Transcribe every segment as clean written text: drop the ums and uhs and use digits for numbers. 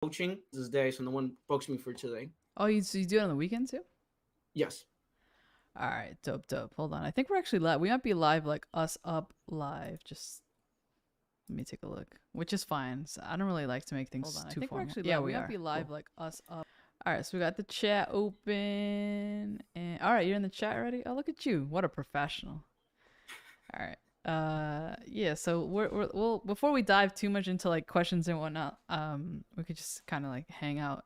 coaching this day, so no one books me for today. Oh, you do it on the weekend too? Yes. All right, dope, dope. Hold on. I think we're actually live. We might be live, like us up live. Just let me take a look, which is fine. So I don't really like to make Hold things on. I too think we're formal. actually Yeah, live. we We might are. be live, Cool. like us up. All right, so we got the chat open, and all right, you're in the chat already. Oh, look at you! What a professional. All right. Yeah. So we'll before we dive too much into like questions and whatnot, we could just kind of like hang out,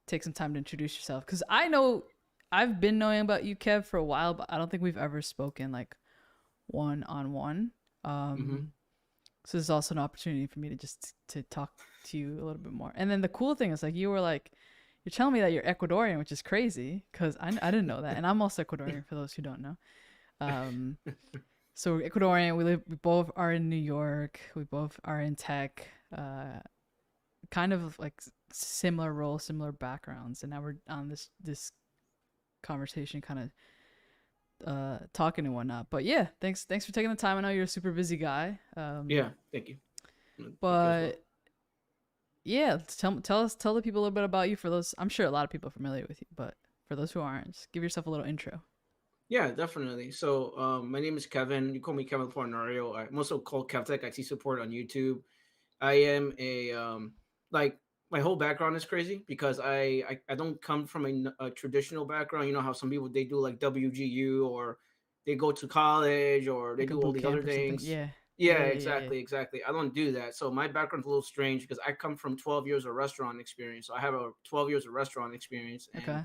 take some time to introduce yourself, because I know I've been knowing about you, Kev, for a while, but I don't think we've ever spoken like one on one. Mm-hmm. So this is also an opportunity for me to just to talk to you a little bit more. And then the cool thing is, like, you were like, you're telling me that you're Ecuadorian, which is crazy because I didn't know that, and I'm also Ecuadorian for those who don't know. Um, so we're Ecuadorian. We both are in New York. We both are in tech. Kind of like similar roles, similar backgrounds, and now we're on this conversation, kind of talking and whatnot. But yeah, thanks for taking the time. I know you're a super busy guy. Yeah. Thank you. Thank you as well. But yeah, tell the people a little bit about you. For those, I'm sure a lot of people are familiar with you, but for those who aren't, just give yourself a little intro. Yeah, definitely. So, my name is Kevin. You call me Kevin Fornario. I'm also called KevTech IT support on YouTube. I am a like my whole background is crazy because I don't come from a traditional background. You know how some people they do like WGU or they go to college or they Like a do all boot these other camp or something. things. Yeah, Yeah, yeah, yeah, yeah, yeah. exactly, exactly. I don't do that. So my background's a little strange because I come from 12 years of restaurant experience. So I have a 12 years of restaurant experience, and Okay.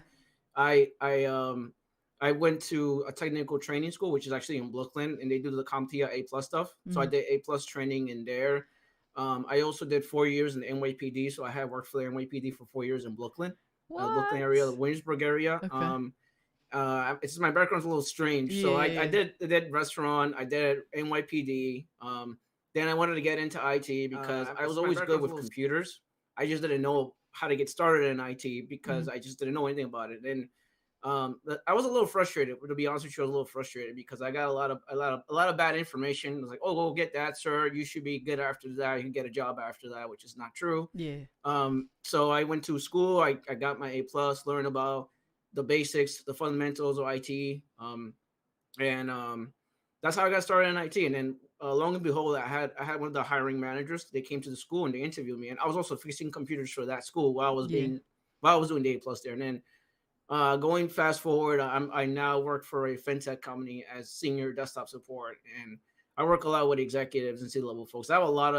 I I um I went to a technical training school, which is actually in Brooklyn, and they do the CompTIA A plus stuff. So I Mm. did A plus training in there. I also did 4 years in the NYPD, so I had worked for the NYPD for 4 years in Brooklyn, Brooklyn area, the What? Williamsburg area. Okay. It's my background's a little strange, Yeah, so yeah, yeah. I did restaurant, I did NYPD. Then I wanted to get into IT because I was My always good background's a Mm. little Mm. computers. I just didn't know how to get started in IT because Mm. I just didn't know anything about it. And I was a little frustrated. To be honest with you, I was a little frustrated because I got a lot of bad information. It was like, oh, go get that, sir. You should be good after that. You can get a job after that, which is not true. Yeah. So I went to school. I got my A plus, learned about the basics, the fundamentals of IT, and that's how I got started in IT. And then long and behold, I had one of the hiring managers. They came to the school and they interviewed me, and I was also fixing computers for that school Yeah. while I was doing the A plus there. And then going fast forward, I now work for a fintech company as senior desktop support, and I work a lot with executives and C-level folks. I have a lot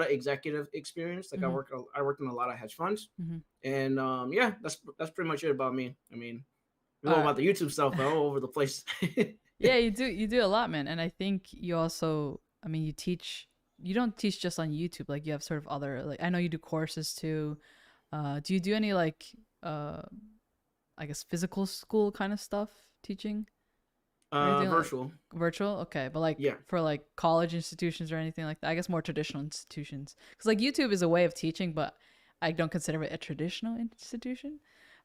of executive experience. Like Mm-hmm. I worked in a lot of hedge funds, Mm-hmm. and yeah, that's pretty much it about me. I mean, you know All about the YouTube stuff, right. but I'm all over the place. Yeah, you do a lot, man. And I think you also, I mean, you don't teach just on YouTube. Like, you have sort of other, like, I know you do courses too. Do you do any like uh I guess physical school kind of stuff, teaching or anything like Virtual, virtual? Okay, but like yeah. for like college institutions or anything like that, I guess more traditional institutions. Cuz like YouTube is a way of teaching, but I don't consider it a traditional institution.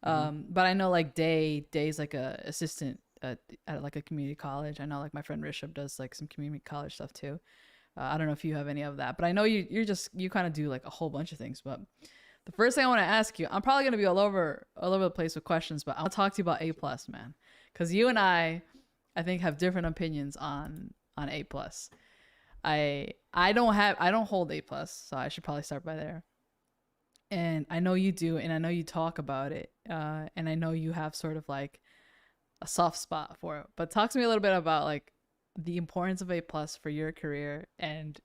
Hmm. But I know like Day's like a assistant at like a community college. I know like my friend Rishabh does like some community college stuff too. I don't know if you have any of that, but I know you kind of do like a whole bunch of things. But the first thing I want to ask you, I'm probably gonna be all over the place with questions, but I want to talk to you about A plus, man, because you and I think have different opinions on A plus. I don't hold A plus, so I should probably start by there. And I know you do, and I know you talk about it, and I know you have sort of like a soft spot for it. But talk to me a little bit about like the importance of A plus for your career and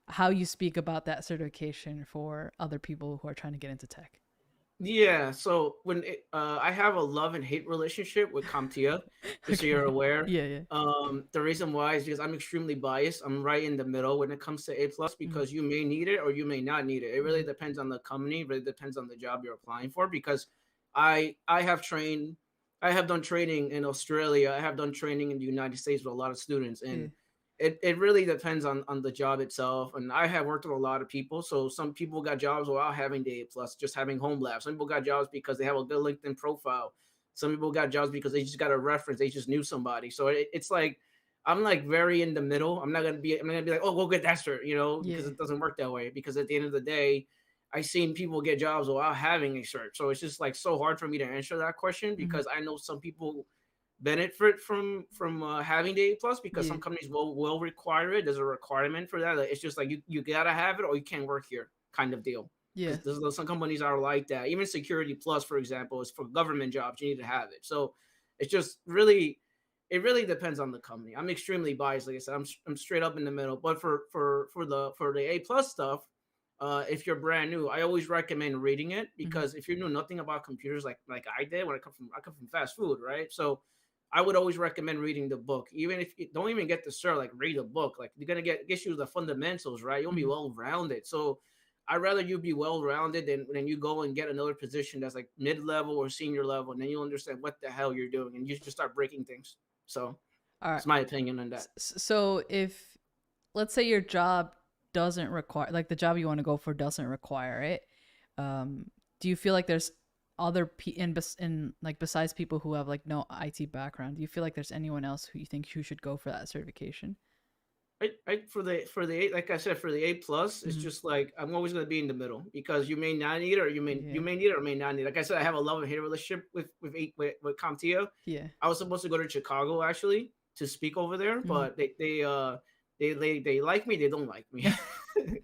how you speak about that certification for other people who are trying to get into tech. Yeah, so I have a love and hate relationship with CompTIA, just so you're Okay. aware. Yeah, yeah. The reason why is because I'm extremely biased. I'm right in the middle when it comes to A plus Mm-hmm. because you may need it or you may not need it. It really Mm-hmm. depends on the company, really depends on the job you're applying for. Because have trained, I have done training in Australia, I have done training in the United States with a lot of students, Yeah. and it really depends on the job itself. And I have worked with a lot of people. So some people got jobs without having the A plus, just having home labs. Some people got jobs because they have a good LinkedIn profile. Some people got jobs because they just got a reference. They just knew somebody. So it's like I'm like very in the middle. I'm not gonna be like, oh, go get that cert, you know, because Yeah. it doesn't work that way. Because at the end of the day, I seen people get jobs without having a cert. So it's just like so hard for me to answer that question Hmm. because I know some people benefit from having the A plus because Yeah. some companies will require it. There's a requirement for that. Like, it's just like you gotta have it or you can't work here, kind of deal. Yeah. Because some companies are like that. Even Security Plus, for example, is for government jobs. You need to have it. So it's just really, it really depends on the company. I'm extremely biased. Like I said, I'm straight up in the middle. But for the A plus stuff, if you're brand new, I always recommend reading it Hmm. because if you know nothing about computers like I did when I come from fast food, right? So I would always recommend reading the book, even if you don't even get the cert. Like read a book, like you're gonna get you the fundamentals, right? You'll be Hmm. well rounded. So I'd rather you be well rounded than you go and get another position that's like mid level or senior level, and then you'll understand what the hell you're doing, and you just start breaking things. So All right. it's my opinion on that. So if, let's say your job doesn't require, like the job you want to go for doesn't require it, do you feel like there's other in like besides people who have like no IT background, do you feel like there's anyone else who you think who should go for that certification? For the A, like I said, for the A plus, it's Hmm. just like I'm always gonna be in the middle because you may not need it or you Yeah. may need it or may not need it. Like I said, I have a love and hate relationship with CompTIA. Yeah. I was supposed to go to Chicago actually to speak over there, Hmm. but they like me, they don't like me.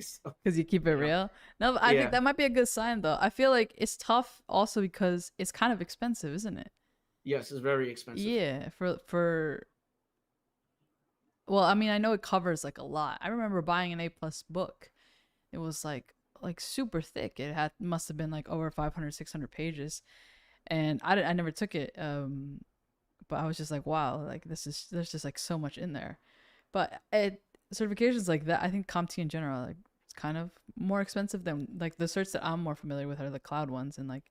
So, Because you keep it yeah, real. No, but I think yeah, that might be a good sign though. I feel like it's tough also because it's kind of expensive, isn't it? yes, it's very expensive. Yeah, for well, I mean, I know it covers like a lot. I remember buying an A plus book. It was like super thick. It had must have been like over 500, 600 pages, and I never took it. But I was just like, wow, like there's just like so much in there. But certifications like that, I think CompTIA in general, like it's kind of more expensive than like the certs that I'm more familiar with are the cloud ones, and like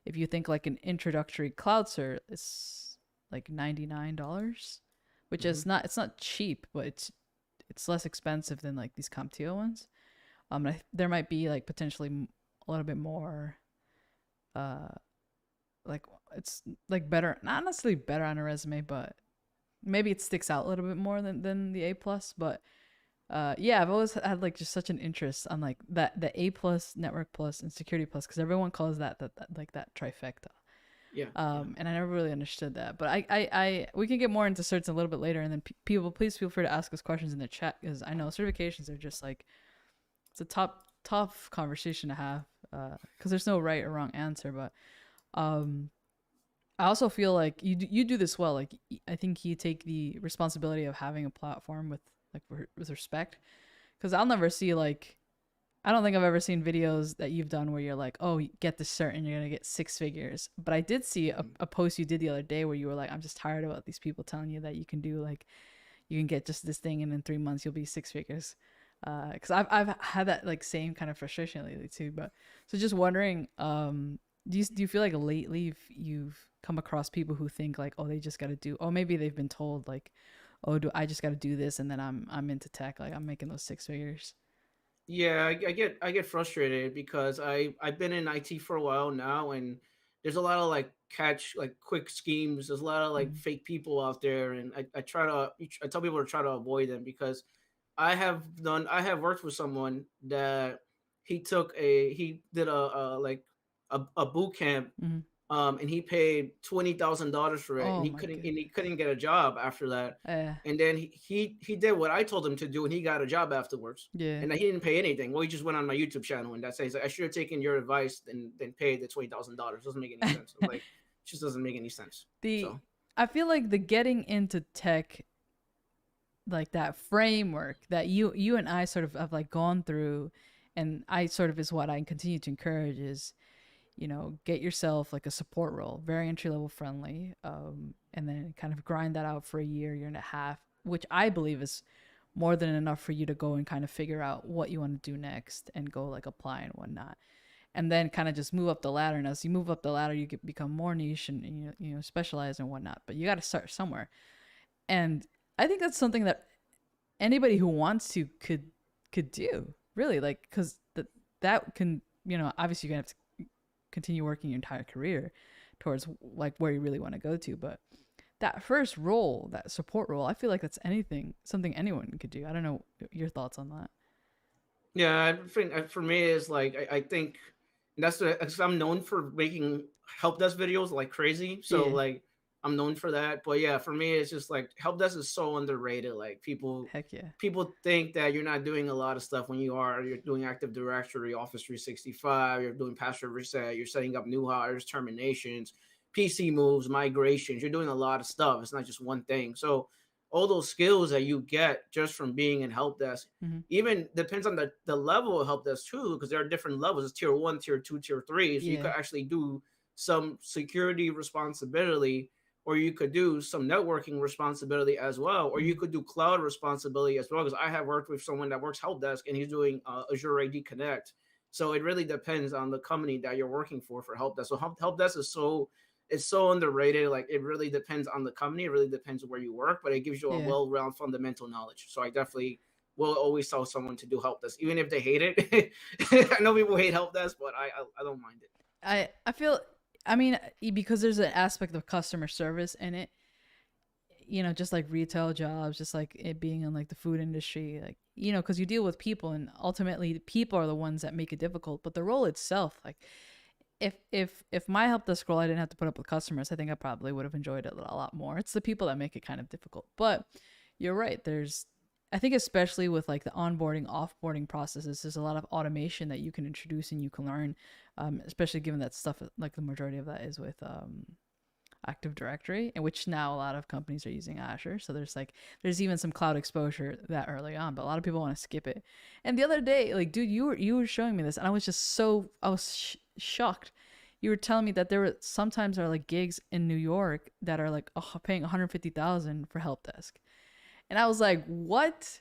if you think like an introductory cloud cert is like $99, which Hmm. is not, it's not cheap, but it's less expensive than like these CompTIA ones. There might be like potentially a little bit more, uh, like it's like better, not necessarily better on a resume, but maybe it sticks out a little bit more than the A plus. But yeah, I've always had like just such an interest on like that the A plus, Network plus, and Security plus because everyone calls that like that trifecta. Yeah, yeah. And I never really understood that. But we can get more into certs a little bit later, and then people, please feel free to ask us questions in the chat because I know certifications are just like it's a tough conversation to have because there's no right or wrong answer. But um, I also feel like you do this well. Like I think you take the responsibility of having a platform with like with respect because I'll never see like I don't think I've ever seen videos that you've done where you're like, oh, get this cert and you're gonna get six figures. But I did see Mhm. a post you did the other day where you were like, I'm just tired about these people telling you that you can do like you can get just this thing and in 3 months you'll be six figures. Because I've had that like same kind of frustration lately too. But so just wondering, do you feel like lately you've come across people who think like, oh, they just got to do, oh, maybe they've been told like, oh, do I just got to do this and then I'm into tech, like I'm making those six figures. Yeah, I get frustrated because I've been in IT for a while now, and there's a lot of like quick schemes. There's a lot of like Mm-hmm. fake people out there, and I tell people to try to avoid them because I have worked with someone that he did a boot camp, Mm-hmm. and he paid $20,000 for it, and Oh he my couldn't goodness. get a job after that. And then he did what I told him to do, and he got a job afterwards. Yeah. And he didn't pay anything. Well, he just went on my YouTube channel, and that says like, I should have taken your advice than paid the $20,000. Doesn't make any sense. I'm like, it just doesn't make any sense. the So I feel like the getting into tech, like that framework that you and I sort of have like gone through, and I sort of is what I continue to encourage is, get yourself like a support role, very entry level friendly, and then kind of grind that out for a year and a half, which I believe is more than enough for you to go and kind of figure out what you want to do next and go like apply and whatnot. And then kind of just move up the ladder. And as you move up the ladder, you become more niche and specialize and whatnot. But you got to start somewhere. And I think that's something that anybody who wants to could do really, like, because that can, obviously you're gonna have to continue working your entire career towards like where you really want to go to. But that first role, that support role, I feel like that's something anyone could do. I don't know your thoughts on that. Yeah, I think for me is like I think that's what 'cause I'm known for making help desk videos like crazy. So Yeah. like I'm known for that. But yeah, for me it's just like help desk is so underrated. Like Heck yeah. people think that you're not doing a lot of stuff when you are. You're doing Active Directory, Office 365, you're doing password reset, you're setting up new hires, terminations, PC moves, migrations. You're doing a lot of stuff. It's not just one thing. So all those skills that you get just from being in help desk Hmm. even depends on the level of help desk too, because there are different levels. It's tier one, tier two, tier three. So you could Yeah. actually do some security responsibility, or you could do some networking responsibility as well, or you Hmm. could do cloud responsibility as well. Because I have worked with someone that works help desk and he's doing Azure AD Connect. So it really depends on the company that you're working for help desk. So help desk is so it's so underrated. Like it really depends on the company. It really depends where you work, but it gives you a Yeah. well-rounded fundamental knowledge. So I definitely will always tell someone to do help desk, even if they hate it. I know people hate help desk, but I don't mind it. So I feel, I mean, because there's an aspect of customer service in it, just like retail jobs, just like it being in like the food industry, like, because you deal with people and ultimately the people are the ones that make it difficult. But the role itself, like, if my help desk role, I didn't have to put up with customers, I think I probably would have enjoyed it a lot more. It's the people that make it kind of difficult. But you're right. I think especially with like the onboarding, offboarding processes, there's a lot of automation that you can introduce and you can learn, especially given that stuff like the majority of that is with Active Directory, in which now a lot of companies are using Azure. So there's even some cloud exposure that early on, but a lot of people want to skip it. And the other day, like, dude, you were showing me this, and I was just I was shocked. You were telling me that there were sometimes are like gigs in New York that are like paying 150,000 for help desk, and I was like, what?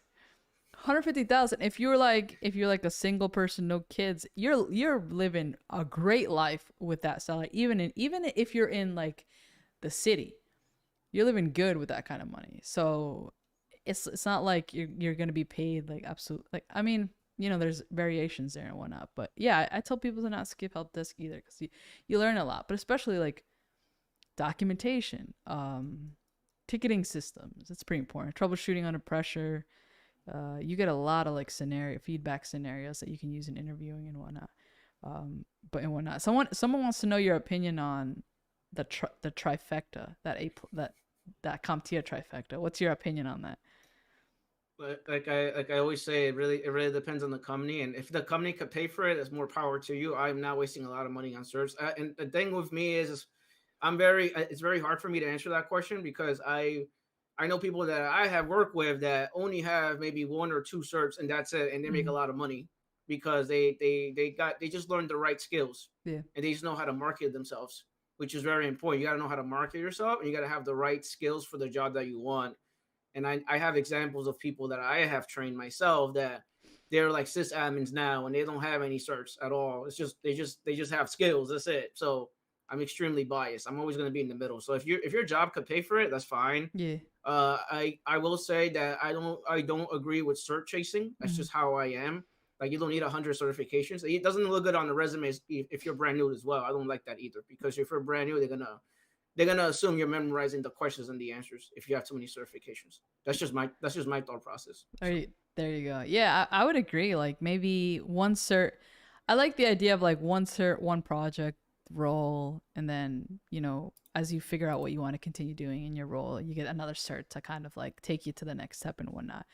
150,000. If you're like a single person, no kids, you're living a great life with that salary. Even if you're in like the city, you're living good with that kind of money. So it's not like you're gonna be paid like absolute, like, I mean, there's variations there and whatnot. But yeah, I tell people to not skip help desk either, because you learn a lot, but especially like documentation, ticketing systems. It's pretty important. Troubleshooting under pressure. You get a lot of like scenario feedback scenarios that you can use in interviewing and whatnot. But and whatnot. Someone wants to know your opinion on the trifecta, that CompTIA trifecta. What's your opinion on that? like I always say, it really depends on the company, and if the company could pay for it, it's more power to you. I'm not wasting a lot of money on certs. And the thing with me is it's very hard for me to answer that question because I know people that I have worked with that only have maybe one or two certs and that's it, and they make a Mm-hmm. lot of money because they just learned the right skills Yeah. and they just know how to market themselves, which is very important. You got to know how to market yourself and you got to have the right skills for the job that you want. And I have examples of people that I have trained myself that they're like sysadmins now and they don't have any certs at all. It's just they just have skills. That's it. So I'm extremely biased. I'm always going to be in the middle. So if your job could pay for it, that's fine. Yeah. I will say that I don't agree with cert chasing. That's Mm-hmm. just how I am. Like you don't need 100 certifications. It doesn't look good on the resume if you're brand new as well. I don't like that either because if you're brand new, they're gonna assume you're memorizing the questions and the answers if you have too many certifications. That's just my thought process. There So you, there you go. Yeah, I would agree. Like maybe one cert. I like the idea of like one cert, one project role, and then as you figure out what you want to continue doing in your role, you get another cert to kind of like take you to the next step and whatnot.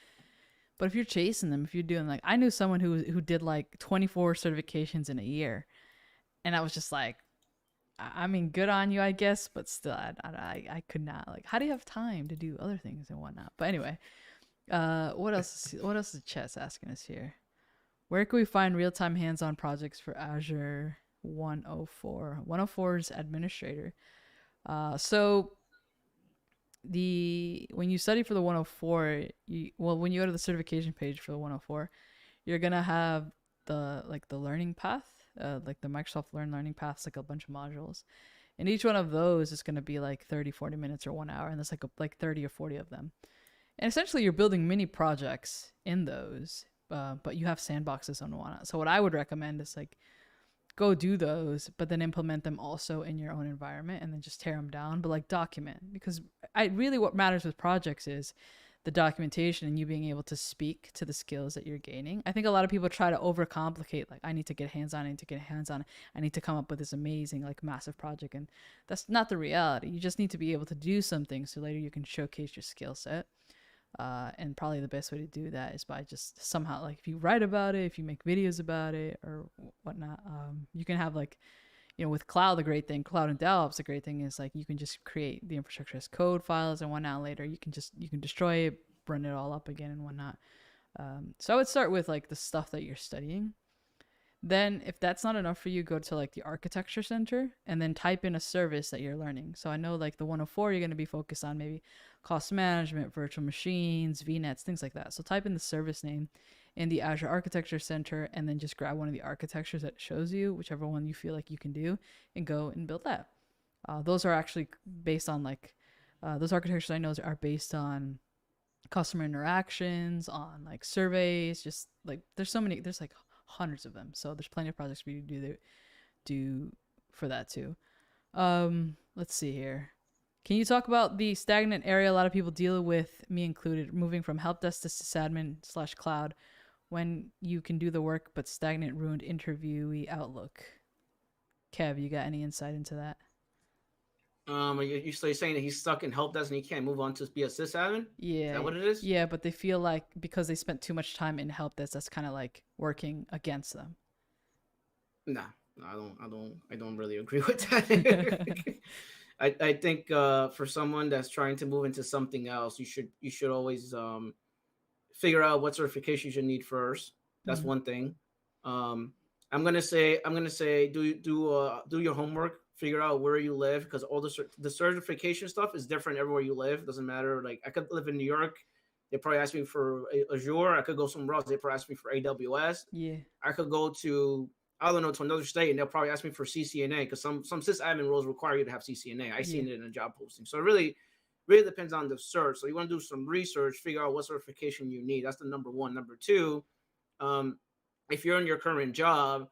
But if you're chasing them, if you're doing like, I knew someone who did like 24 certifications in a year, and I was just like, I mean, good on you, I guess, but still, I could not. Like, how do you have time to do other things and whatnot? But anyway, what else is Chess asking us here? Where can we find real-time hands-on projects for Azure 104? 104's administrator. So the when you study for the 104, when you go to the certification page for the 104, you're gonna have the learning path, like the Microsoft learning paths, like a bunch of modules, and each one of those is gonna be like 30, 40 minutes or 1 hour, and there's like 30 or 40 of them. And essentially, you're building mini projects in those, but you have sandboxes on one. So what I would recommend is like go do those, but then implement them also in your own environment, and then just tear them down. But like document, because I really what matters with projects is the documentation and you being able to speak to the skills that you're gaining. I think a lot of people try to overcomplicate, like, I need to get hands on, I need to get hands on, I need to come up with this amazing, like, massive project. And that's not the reality. You just need to be able to do something so later you can showcase your skill set. And probably the best way to do that is by just somehow, like, if you write about it, if you make videos about it or whatnot, you can have, like, with cloud, the great thing, cloud and DevOps, the great thing is, like, you can just create the infrastructure as code files and whatnot. Later you can destroy it, run it all up again and whatnot. So I would start with, like, the stuff that you're studying. Then if that's not enough for you, go to, like, the architecture center and then type in a service that you're learning. So I know, like, the 104, you're going to be focused on maybe cost management, virtual machines, VNets, things like that. So type in the service name in the Azure Architecture Center and then just grab one of the architectures that it shows you, whichever one you feel like you can do, and go and build that. Those are actually based on, like, those architectures I know are based on customer interactions, on, like, surveys, just, like, there's like hundreds of them. So there's plenty of projects for you to do for that too. Let's see here. Can you talk about the stagnant area a lot of people deal with, me included, moving from help desk to sysadmin/cloud when you can do the work but stagnant, ruined interviewee outlook? Kev, you got any insight into that? You're saying that he's stuck in help desk and he can't move on to be a sysadmin? Yeah. Is that what it is? Yeah, but they feel like because they spent too much time in help desk, that's kind of like working against them. Nah, I don't really agree with that. I think for someone that's trying to move into something else, you should always figure out what certifications you need first. That's one thing. I'm gonna say do your homework. Figure out where you live, because all the certification stuff is different everywhere you live. Doesn't matter. Like, I could live in New York, they probably ask me for Azure. I could go somewhere else, they probably ask me for AWS. Yeah. I could go to, I don't know, to another state, and they'll probably ask me for CCNA, because some sysadmin roles require you to have CCNA. I seen it in a job posting. So it really depends on the search. So you want to do some research, figure out what certification you need. That's the number one. Number two, if you're in your current job,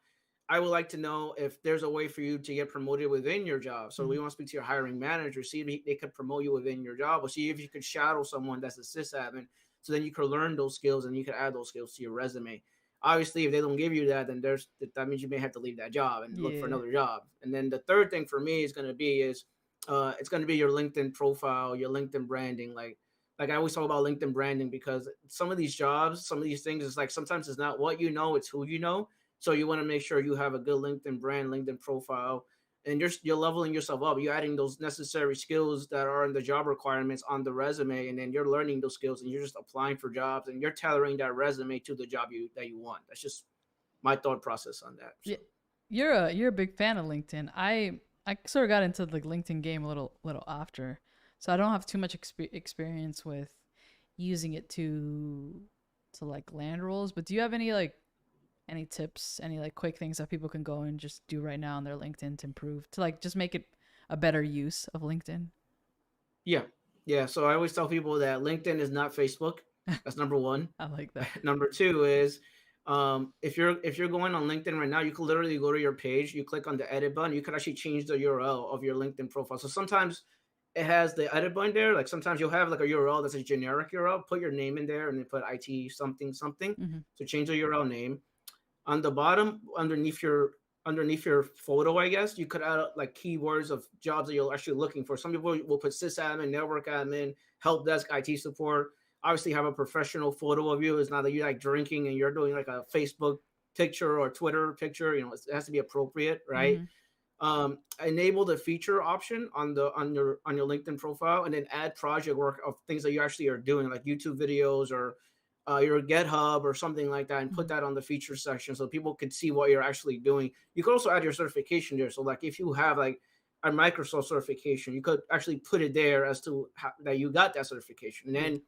I would like to know if there's a way for you to get promoted within your job. So we want to speak to your hiring manager, see if they could promote you within your job, or see if you could shadow someone that's a sysadmin, so then you could learn those skills and you could add those skills to your resume. Obviously, if they don't give you that, then that means you may have to leave that job and look for another job. And then the third thing for me is going to be it's going to be your LinkedIn profile, your LinkedIn branding. Like I always talk about LinkedIn branding, because some of these jobs, some of these things, is like sometimes it's not what you know, it's who you know. So you want to make sure you have a good LinkedIn brand, LinkedIn profile, and you're leveling yourself up. You're adding those necessary skills that are in the job requirements on the resume, and then you're learning those skills, and you're just applying for jobs, and you're tailoring that resume to the job that you want. That's just my thought process on that. So. Yeah, you're a big fan of LinkedIn. I sort of got into the LinkedIn game a little after, so I don't have too much experience with using it to like land roles. But do you have any tips, any like quick things that people can go and just do right now on their LinkedIn to improve, to like just make it a better use of LinkedIn? Yeah. So I always tell people that LinkedIn is not Facebook. That's number one. I like that. Number two is, if you're going on LinkedIn right now, you can literally go to your page, you click on the edit button, you can actually change the URL of your LinkedIn profile. So sometimes it has the edit button there. Like sometimes you'll have like a URL that's a generic URL. Put your name in there and then put IT something. So change the URL name. On the bottom, underneath your photo, I guess you could add like keywords of jobs that you're actually looking for. Some people will put sysadmin, network admin, help desk, IT support. Obviously, have a professional photo of you. It's not that you're like drinking and you're doing like a Facebook picture or Twitter picture. It has to be appropriate, right? Enable the feature option on your LinkedIn profile, and then add project work of things that you actually are doing, like YouTube videos or your GitHub or something like that, and put that on the feature section so people could see what you're actually doing. You could also add your certification there. So like if you have like a Microsoft certification, you could actually put it there as to that you got that certification. And then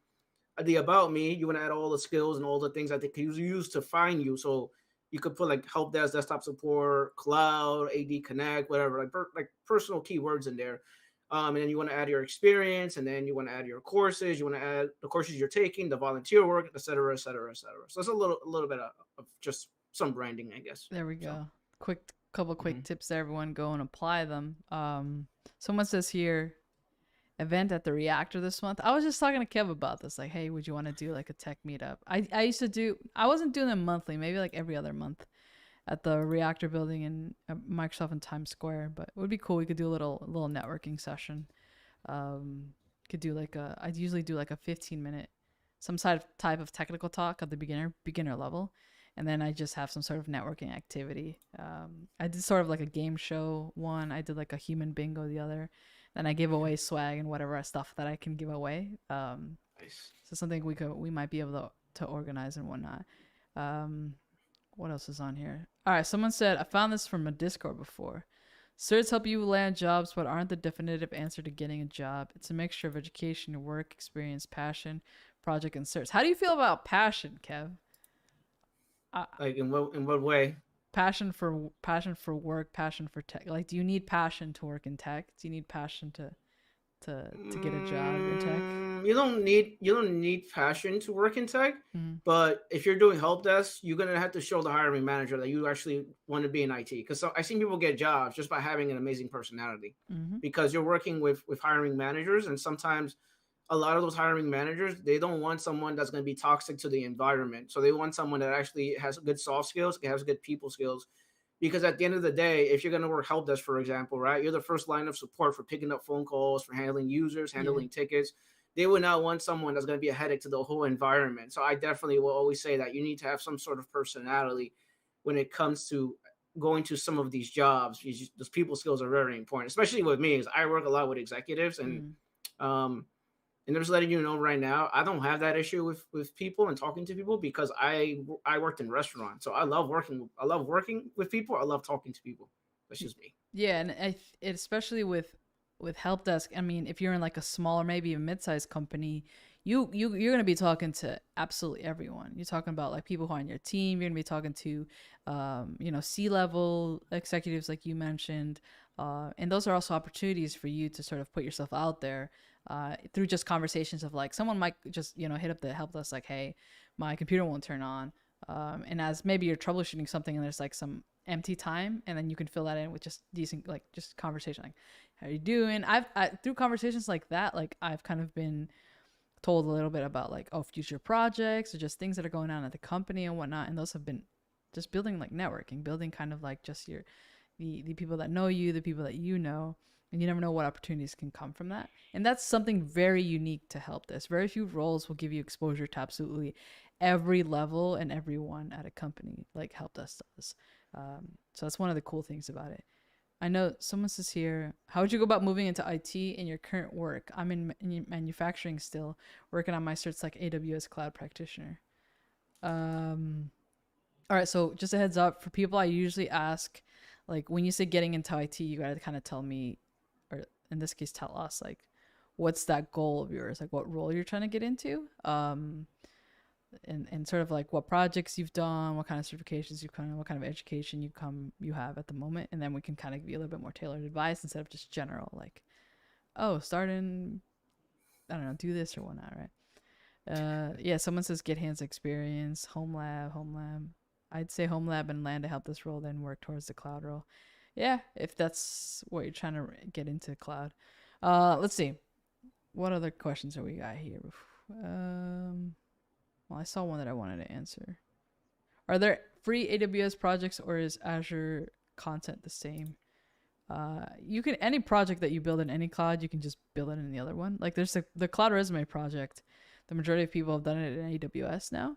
the about me, you want to add all the skills and all the things that they can use to find you. So you could put like help desk, desktop support, cloud, AD Connect, whatever, like personal keywords in there. And then you want to add your experience, and then you want to add your courses. You want to add the courses you're taking, the volunteer work, et cetera, et cetera, et cetera. So it's a little bit of just some branding, I guess. There we go. Couple quick tips there, everyone. Go and apply them. Someone says here, event at the Reactor this month. I was just talking to Kev about this. Like, hey, would you want to do like a tech meetup? I used to do. I wasn't doing them monthly, maybe like every other month at the Reactor building in Microsoft in Times Square. But it would be cool. We could do a little networking session. Could do like I'd usually do like a 15-minute some side of type of technical talk at the beginner level, and then I just have some sort of networking activity. I did sort of like a game show one. I did like a human bingo the other. Then I give away swag and whatever stuff that I can give away. Nice. So something we might be able to organize and whatnot. What else is on here? All right, someone said I found this from a Discord before. Certs help you land jobs, but aren't the definitive answer to getting a job. It's a mixture of education, work experience, passion, project, and certs. How do you feel about passion, Kev? Like in what way? Passion for work, passion for tech. Like, do you need passion to work in tech? Do you need passion to get a job in tech? You don't need passion to work in tech, but if you're doing help desk, you're gonna have to show the hiring manager that you actually want to be in IT. Because I've seen people get jobs just by having an amazing personality, because you're working with hiring managers, and sometimes a lot of those hiring managers, they don't want someone that's going to be toxic to the environment. So they want someone that actually has good soft skills, has good people skills. Because at the end of the day, if you're going to work help desk, for example, right, you're the first line of support for picking up phone calls, for handling users, handling tickets. They would not want someone that's going to be a headache to the whole environment. So I definitely will always say that you need to have some sort of personality when it comes to going to some of these jobs. Those people skills are very important, especially with me, because I work a lot with executives, and and I'm just letting you know right now, I don't have that issue with people and talking to people, because I worked in restaurants, so I love working with people. I love talking to people. That's just me. Yeah, and especially with help desk. I mean, if you're in like a smaller, maybe a mid-sized company, you're gonna be talking to absolutely everyone. You're talking about like people who are on your team. You're gonna be talking to, C-level executives like you mentioned, and those are also opportunities for you to sort of put yourself out there. Through just conversations of like someone might just hit up the help desk like, hey, my computer won't turn on, and as maybe you're troubleshooting something and there's like some empty time, and then you can fill that in with just decent like just conversation like, how are you doing? Through conversations like that, like I've kind of been told a little bit about like, oh, future projects or just things that are going on at the company and whatnot, and those have been just building like networking, building kind of like just the people that know you, the people that you know. And you never know what opportunities can come from that. And that's something very unique to help desk. Very few roles will give you exposure to absolutely every level and everyone at a company like help desk does. So that's one of the cool things about it. I know someone says here, how would you go about moving into IT in your current work? I'm in manufacturing still, working on my certs like AWS Cloud Practitioner. All right, so just a heads up for people, I usually ask, like, when you say getting into IT, you gotta kind of tell me, or in this case tell us, like, what's that goal of yours, like what role you're trying to get into, and sort of like what projects you've done, what kind of certifications you've done, what kind of education you have at the moment, and then we can kind of give you a little bit more tailored advice instead of just general like, oh, start in, I don't know, do this or whatnot, right? Yeah, someone says get hands experience, home lab. I'd say home lab and land to help this role, then work towards the cloud role. Yeah, if that's what you're trying to get into cloud. Let's see. What other questions have we got here? Well, I saw one that I wanted to answer. Are there free AWS projects, or is Azure content the same? You can, any project that you build in any cloud, you can just build it in the other one. Like there's the Cloud Resume project. The majority of people have done it in AWS now.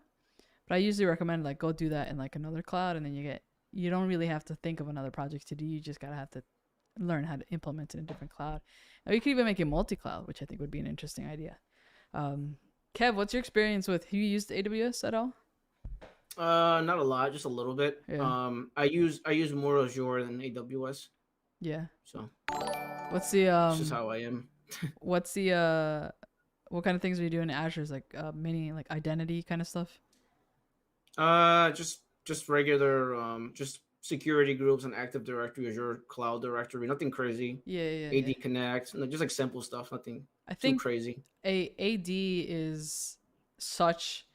But I usually recommend like go do that in like another cloud, and then you don't really have to think of another project to do. You just gotta have to learn how to implement it in a different cloud. Or you could even make it multi-cloud, which I think would be an interesting idea. Kev, what's your experience with? Have you used AWS at all? Not a lot, just a little bit. Yeah. I use more Azure than AWS. Yeah. So What's the it's just how I am. what's the what kind of things are you doing in Azure? Is like mini like identity kind of stuff? Just regular just security groups and Active Directory, Azure Cloud Directory, nothing crazy. Yeah. AD Connect, just like simple stuff, nothing I too think crazy. AD is such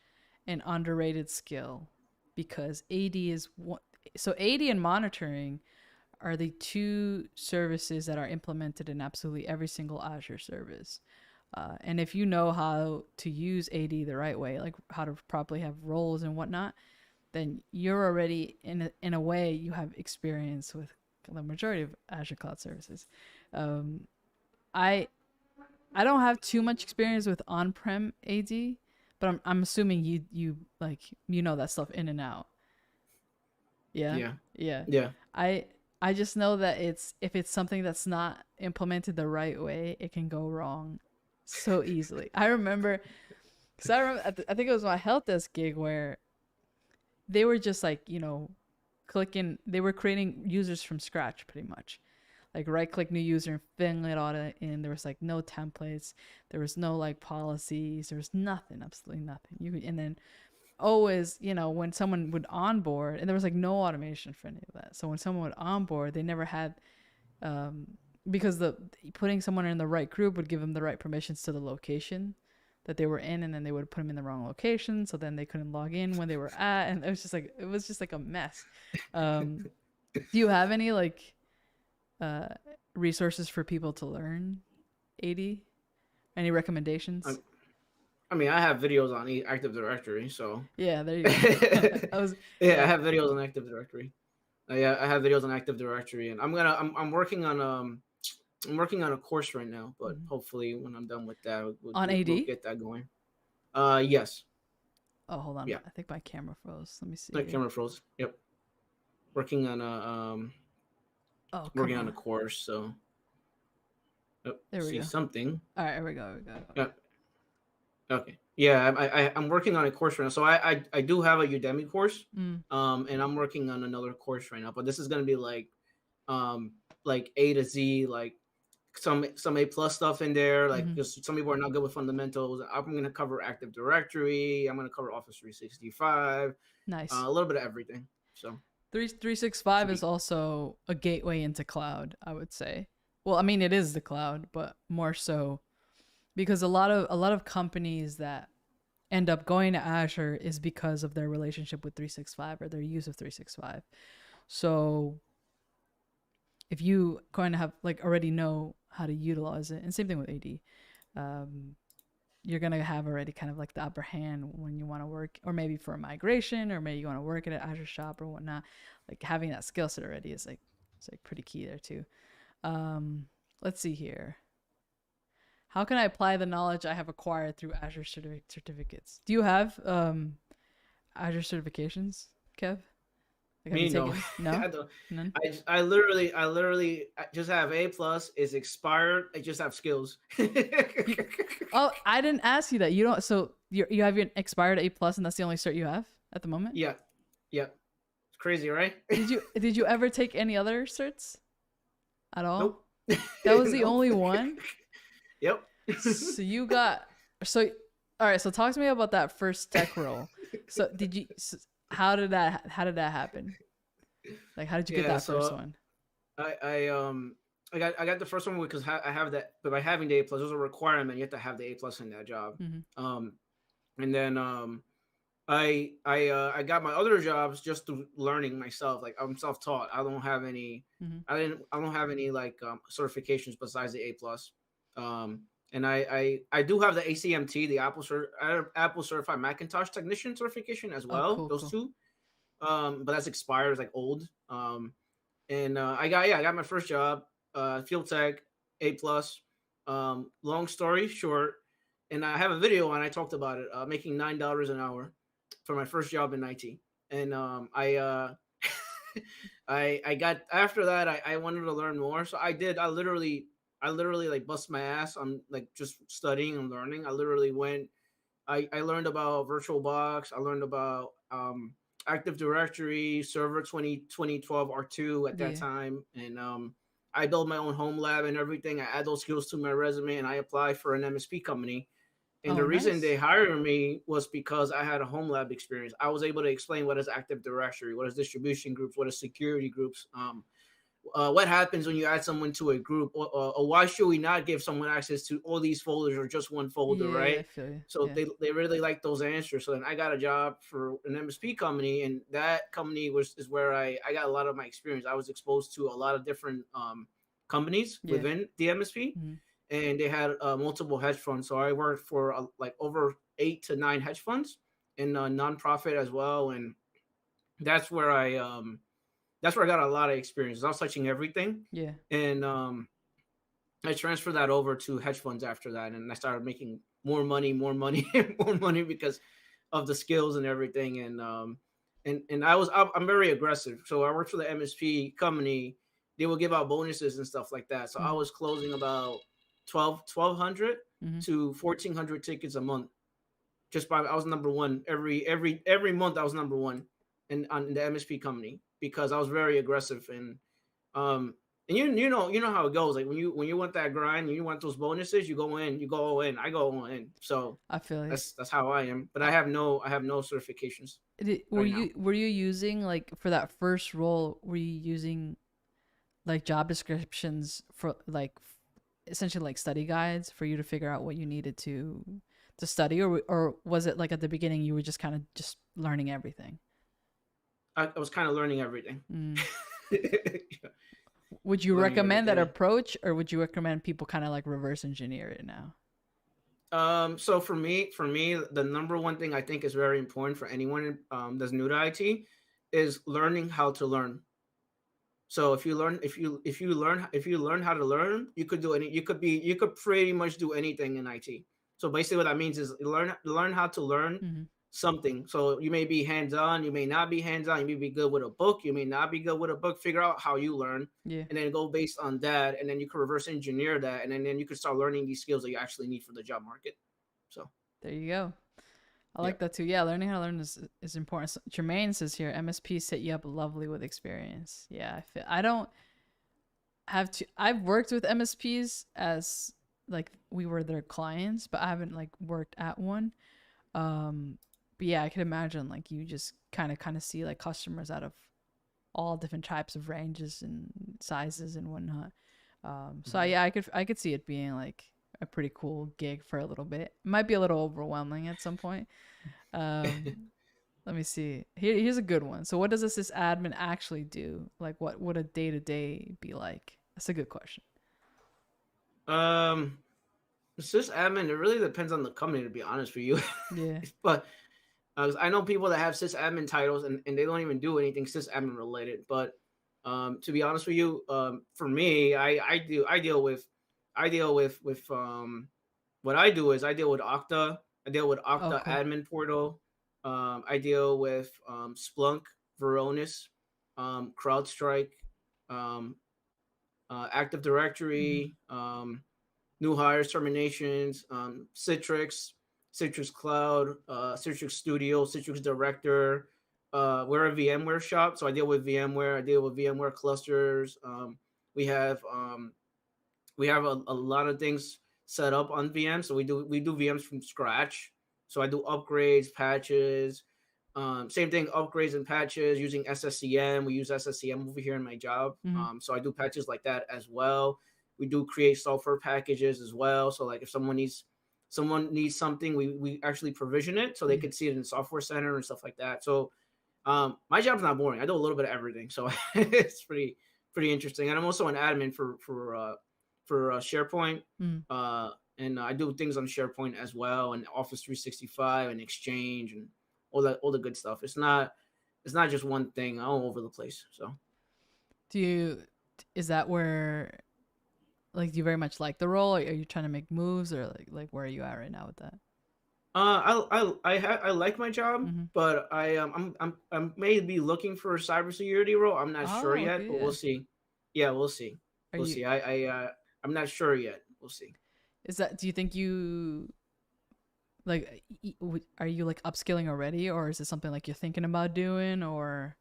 an underrated skill, because AD is one. So AD and monitoring are the two services that are implemented in absolutely every single Azure service. And if you know how to use AD the right way, like how to properly have roles and whatnot, then you're already in a way you have experience with the majority of Azure cloud services. Um, I I don't have too much experience with on-prem AD, but I'm assuming you like you know that stuff in and out. Yeah. Yeah, Yeah. yeah. I I just know that if it's something that's not implemented the right way, it can go wrong so easily. I remember cuz I remember I think it was my help desk gig where they were just like, clicking they were creating users from scratch pretty much. Like right click new user and filling it all in. There was like no templates, there was no like policies, there was nothing, absolutely nothing. And then always, when someone would onboard, and there was like no automation for any of that. So when someone would onboard, they never had, um, because the putting someone in the right group would give them the right permissions to the location that they were in, and then they would put them in the wrong location, so then they couldn't log in when they were at, and it was just like a mess. Um, do you have any like uh, resources for people to learn AD? Any recommendations? I mean, I have videos on Active Directory, so Yeah, there you go. I was yeah, I yeah. have videos on Active Directory. Yeah, I have videos on Active Directory, and I'm working on I'm working on a course right now, but Mhm. hopefully when I'm done with that, On we'll AD. get that going. Yes, Oh, hold on. yeah. I think my camera froze. Let me see Like here. camera froze. Yep. Working on Oh, come working on a on. course, so There we see go. something. All right, here we go. Here we go. Yeah. Okay. Yeah, I'm working on a course right now. So I do have a Udemy course, Mm, and I'm working on another course right now. But this is gonna be like A to Z, like some A+ stuff in there. Like mm-hmm. just some people are not good with fundamentals. I'm gonna cover Active Directory. I'm gonna cover Office 365, Nice. a little bit of everything. So 365 should is be. also a gateway into cloud, I would say. Well, I mean, it is the cloud, but more so because a lot of companies that end up going to Azure is because of their relationship with 365 or their use of 365. So if you kind of have like already know how to utilize it, and same thing with AD, um, you're gonna have already kind of like the upper hand when you want to work, or maybe for a migration, or maybe you want to work at an Azure shop or whatnot. Like having that skill set already is like it's like pretty key there too. Um, let's see here. How can I apply the knowledge I have acquired through Azure certificates? Do you have Azure certifications, Kev? Like, have you Me, no. taken? No, I don't. none. I literally just have A+. It's expired. I just have skills. You, oh, I didn't ask you that. You don't. So you have your expired A+, and that's the only cert you have at the moment. Yeah, yeah. It's crazy, right? Did you ever take any other certs at all? Nope. That was the Nope. only one. Yep. So you got so all right. So talk to me about that first tech role. So did you? How did that happen? Like, how did you get Yeah. that first So one? I got the first one because I have that, but by having the A+, there's a requirement. You have to have the A+ in that job. Mm-hmm. Um, and then I got my other jobs just through learning myself. Like I'm self-taught. I don't have any. Mm-hmm. I don't have any like certifications besides the A+. Um, and I do have the ACMT, the Apple Certified Macintosh Technician certification as Oh, well. cool, Those cool. two. But that's expired. It's like old. And I got my first job, field tech, A+. Long story short, and I have a video and I talked about it, making $9 an hour for my first job in IT. And I got after that I wanted to learn more. So I literally like bust my ass on like just studying and learning. I literally went I learned about VirtualBox. I learned about Active Directory, Server 2012 R2 at that Yeah. time. And I built my own home lab and everything. I add those skills to my resume and I applied for an MSP company. And Oh, the reason they nice. hired me was because I had a home lab experience. I was able to explain what is Active Directory, what is distribution groups, what is security groups, what happens when you add someone to a group, or why should we not give someone access to all these folders or just one folder, Yeah, I right? feel you. So Yeah. they really like those answers. So then I got a job for an MSP company, and that company is where I got a lot of my experience. I was exposed to a lot of different companies Yeah. within the MSP, Hmm. and they had multiple hedge funds. So I worked for like over 8 to 9 hedge funds and a nonprofit as well, and that's where I got a lot of experience. I was touching everything, Yeah. and I transferred that over to hedge funds after that, and I started making more money, more money because of the skills and everything. And I'm very aggressive. So I worked for the MSP company. They will give out bonuses and stuff like that. So I Hmm. was closing about 1,200 Hmm. to 1,400 tickets a month. Just by I was number one every month. I was number one on the MSP company because I was very aggressive. Um and you know how it goes. Like when you want that grind, you want those bonuses, you go all in. I go all in. So I feel you. that's how I am. But I have no certifications Were right now. you using like for that first role? Were you using like job descriptions for like essentially like study guides for you to figure out what you needed to study, or was it like at the beginning you were just kind of just learning everything? I was kind of learning everything. Mm. Yeah, Would you learning recommend that everything. approach, or would you recommend people kind of like reverse engineer it now? So for me, the number one thing I think is very important for anyone that's new to IT is learning how to learn. So if you learn how to learn, you could do any. You could pretty much do anything in IT. So basically, what that means is learn how to learn Hmm. something. So you may be hands on, you may not be hands on. You may be good with a book, you may not be good with a book. Figure out how you learn, Yeah, and then go based on that, and then you can reverse engineer that, and then you can start learning these skills that you actually need for the job market. So there you go. I yeah. like that too. Yeah, learning how to learn is important. So, Jermaine says here, MSP set you up lovely with experience. Yeah, I don't have to. I've worked with MSPs as like we were their clients, but I haven't like worked at one. Um, but yeah, I can imagine like you just kind of see like customers out of all different types of ranges and sizes and whatnot. So Mhm. yeah, I could see it being like a pretty cool gig for a little bit. It might be a little overwhelming at some point. Um, let me see. Here's a good one. So what does this admin actually do? Like what would a day to day be like? That's a good question. um, sysadmin. It really depends on the company, to be honest with you. Yeah. But I know people that have sysadmin titles, and they don't even do anything sysadmin related. But to be honest with you, for me, I deal with what I do is I deal with Okta. I deal with Oh, Okta cool. admin portal. I deal with Splunk, Varonis, CrowdStrike, um, Active Hmm. Directory, new hires, terminations, Citrix, Citrix Cloud, Citrix Studio, Citrix Director. We're a VMware shop, so I deal with VMware. I deal with VMware clusters. We have a lot of things set up on VM, so we do VMs from scratch. So I do upgrades, patches. Same thing, upgrades and patches using SSCM. We use SSCM over here in my job. Hmm. So I do patches like that as well. We do create software packages as well. So like if someone needs something, we actually provision it so they Yeah. could see it in Software Center and stuff like that. So my job's not boring. I do a little bit of everything, so it's pretty interesting. And I'm also an admin for SharePoint, Mm. uh, and I do things on SharePoint as well, and Office 365 and Exchange and all the good stuff. It's not just one thing. I'm all over the place. So Do you is that where like do you very much like the role? Or are you trying to make moves, or like where are you at right now with that? I like my job, Hmm. but I'm maybe looking for a cybersecurity role. I'm not sure Oh, yet, okay, but we'll yeah. see. Yeah, we'll see. Are We'll you see. I'm not sure yet. We'll see. is that do you think you like are you like upskilling already, or is it something like you're thinking about doing, or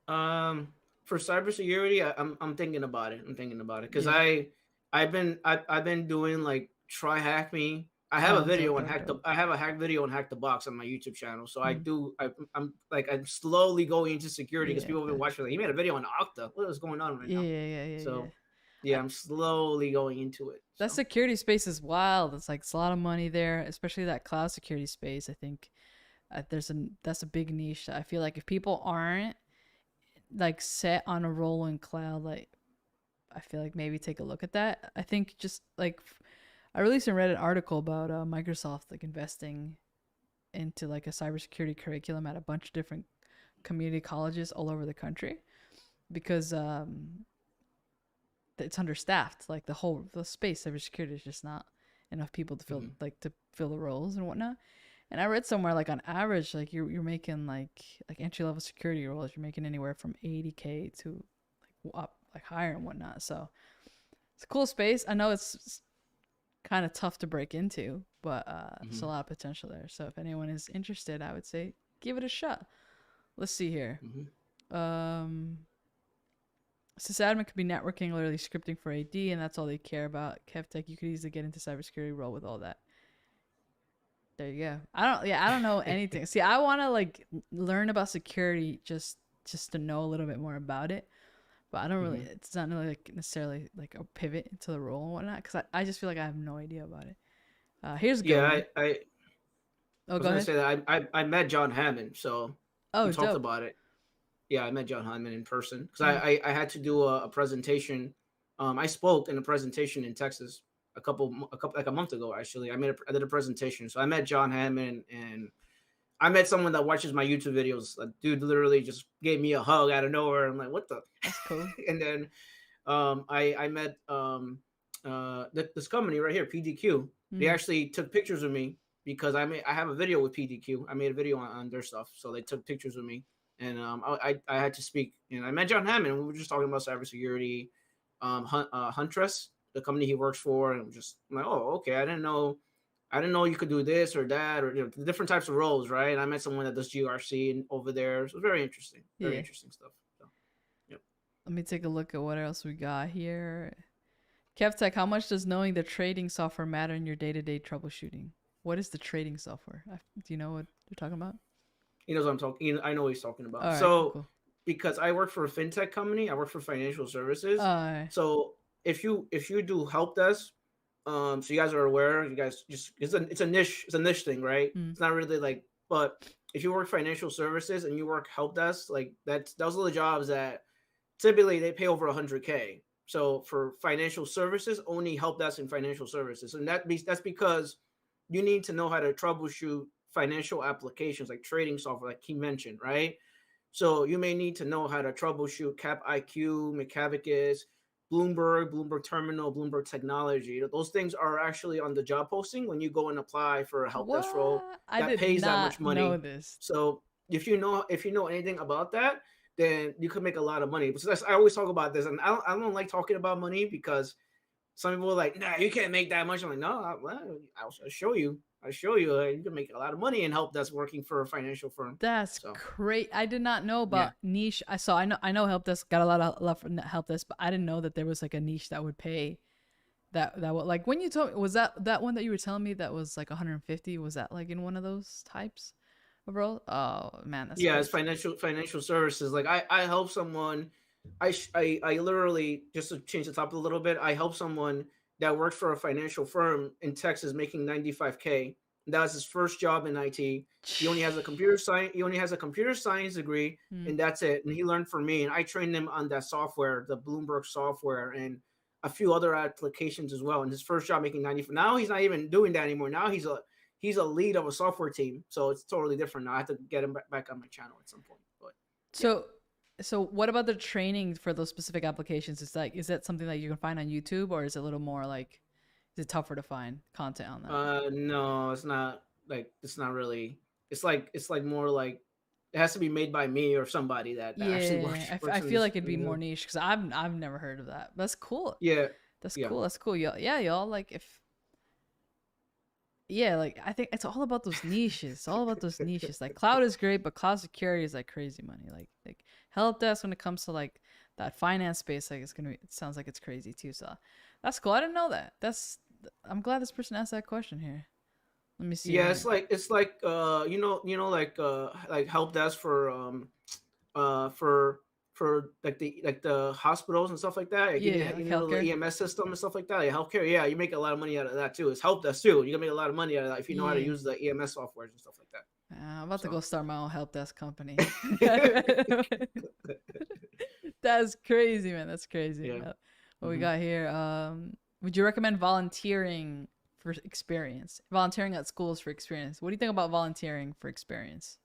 Um, for cybersecurity, I'm thinking about it. I'm thinking about it because yeah. I've been doing like try hack me I have a Oh, video dope, on dope, dope. I have a hack video on Hack the Box on my YouTube channel. So Mm. I'm like I'm slowly going into security because Yeah, people have been okay. watching. Like, he made a video on Okta. What is going on right Yeah, now? yeah, yeah, yeah, yeah. So yeah, I'm slowly going into it. That So security space is wild. It's like it's a lot of money there, especially that cloud security space. I think that's a big niche. I feel like if people aren't like set on a role in cloud, like I feel like maybe take a look at that. I think just like I recently read an article about Microsoft like investing into like a cybersecurity curriculum at a bunch of different community colleges all over the country because it's understaffed. Like the space cybersecurity is just not enough people to fill mhm. to fill the roles and whatnot. And I read somewhere like on average, like you're making like entry level security roles, you're making anywhere from 80K to like up like higher and whatnot. So it's a cool space. I know it's kind of tough to break into, but there's a Mhm. lot of potential there. So if anyone is interested, I would say give it a shot. Let's see here. Mhm. Um, Sysadmin could be networking, literally scripting for AD, and that's all they care about. KevTech, you could easily get into cybersecurity role with all that. There you go. I don't know anything. See, I want to like learn about security just to know a little bit more about it. But I don't really. Mhm. It's not really like necessarily like a pivot into the role and whatnot because I just feel like I have no idea about it. Here's a good Yeah, one. I Oh, was go gonna ahead. say that I met John Hammond, so we Oh, talked dope. about it. Yeah, I met John Hammond in person because Mm. I had to do a presentation. I spoke in a presentation in Texas a couple like a month ago actually. I did a presentation, so I met John Hammond and I met someone that watches my YouTube videos. A dude literally just gave me a hug out of nowhere. I'm like, what the? That's cool. And then I met this company right here, PDQ. They Mm. actually took pictures of me because I have a video with PDQ. I made a video on their stuff, so they took pictures of me, and I had to speak. And I met John Hammond. And we were just talking about cybersecurity. Huntress, the company he works for, and I'm like, oh, okay. I didn't know you could do this or that or the different types of roles, right? And I met someone that does GRC over there, so it was very Yeah. interesting stuff. So, yep. Let me take a look at what else we got here. KevTech, how much does knowing the trading software matter in your day-to-day troubleshooting? What is the trading software? Do you know what you're talking about? He knows what I'm talking. I know what he's talking All about. right, cool, So cool. because I work for a fintech company, I work for financial services. Uh, So if you do help desk, so you guys are aware, you guys just it's a niche thing, right? mm, It's not really like, but if you work financial services and you work help desk, like those are the jobs that typically they pay over 100K. So for financial services, only help desk and financial services, and that's because you need to know how to troubleshoot financial applications like trading software, like he mentioned, right? So you may need to know how to troubleshoot Cap IQ, McAvicus, Bloomberg Terminal, Bloomberg Technology. Those things are actually on the job posting when you go and apply for a help desk role what? I that did pays that much not know money. this. So if you know anything about that, then you could make a lot of money. So I always talk about this, and I don't like talking about money because some people are like, nah, you can't make that much. I'm like, no, I'll show you. I'll show you. You can make a lot of money in help that's working for a financial firm. That's So great. I did not know yeah. about niche. I know help desk got a lot of love for help desk, but I didn't know that there was like a niche that would pay that would like when you told was that one that you were telling me that was like 150, was that like in one of those types of role? Oh man, that's Yeah, it's crazy. financial services. Like I help someone. I literally, just to change the topic a little bit, I help someone that works for a financial firm in Texas making 95K. That was his first job in IT. He only has a computer science degree, Mm. and that's it. And he learned from me, and I trained him on that software, the Bloomberg software, and a few other applications as well. And his first job making 90. Now he's not even doing that anymore. Now he's a lead of a software team, so it's totally different now. I have to get him back on my channel at some point, but yeah. So so what about the training for those specific applications? It's like is that something that you can find on YouTube or is it a little more like is it tougher to find content on that? No, it's not like it's not really. It's like more like it has to be made by me or somebody that actually Yeah, works I in feel this. like it'd be more niche because I've never heard of that. That's cool. Yeah, That's yeah, cool. That's cool. Yeah, y'all like if yeah, like I think it's all about those niches. It's all about those niches. Like cloud is great, but cloud security is like crazy money. Like help desk when it comes to like that finance space, like it's gonna be. It sounds like it's crazy too. So that's cool. I didn't know that. I'm glad this person asked that question here. Let me see Yeah, here. it's like like help desk for like the hospitals and stuff like that. Like Yeah, you like need a little healthcare. EMS system and stuff like that. Yeah, healthcare. Yeah, you make a lot of money out of that too. It's help desk too. You can make a lot of money out of that if you know how to Yeah. use the EMS softwares and stuff like that. I'm about to So go start my own help desk company. That's crazy, man. That's crazy. yeah. What we hmm got here? Would you recommend volunteering for experience? Volunteering at schools for experience. What do you think about volunteering for experience?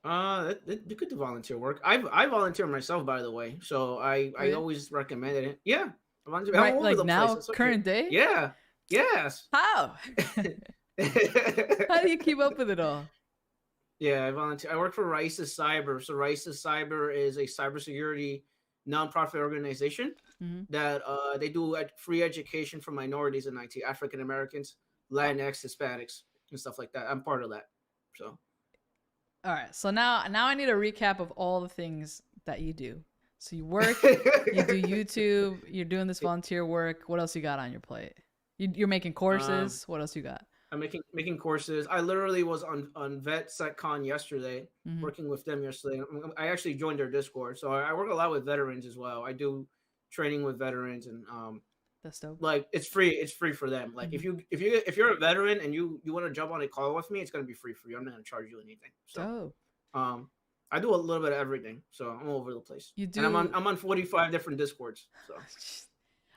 you could do volunteer work. I volunteer myself, by the way, so Oh I yeah. always recommended it. Yeah, I volunteer all Right, over like the place. now, It's okay. current day. Yeah. Yes. How? How do you keep up with it all? Yeah, I volunteer. I work for Rises Cyber. So Rises Cyber is a cybersecurity nonprofit organization Hmm. that they do free education for minorities in IT, African Americans, Latinx, Hispanics, and stuff like that. I'm part of that. So All right. So now I need a recap of all the things that you do. So you work, you do YouTube, you're doing this volunteer work. What else you got on your plate? You're making um, courses. What else you got? I'm making courses. I literally was on Vet SecCon yesterday, Hmm. working with them yesterday. I actually joined their Discord, so I work a lot with veterans as well. I do training with veterans, and That's dope. like it's free for them. Like Hmm. if you're a veteran and you want to jump on a call with me, it's gonna be free for you. I'm not gonna charge you anything. So Dope. um I do a little bit of everything, so I'm all over the place, You and do. I'm on 45 different Discords. So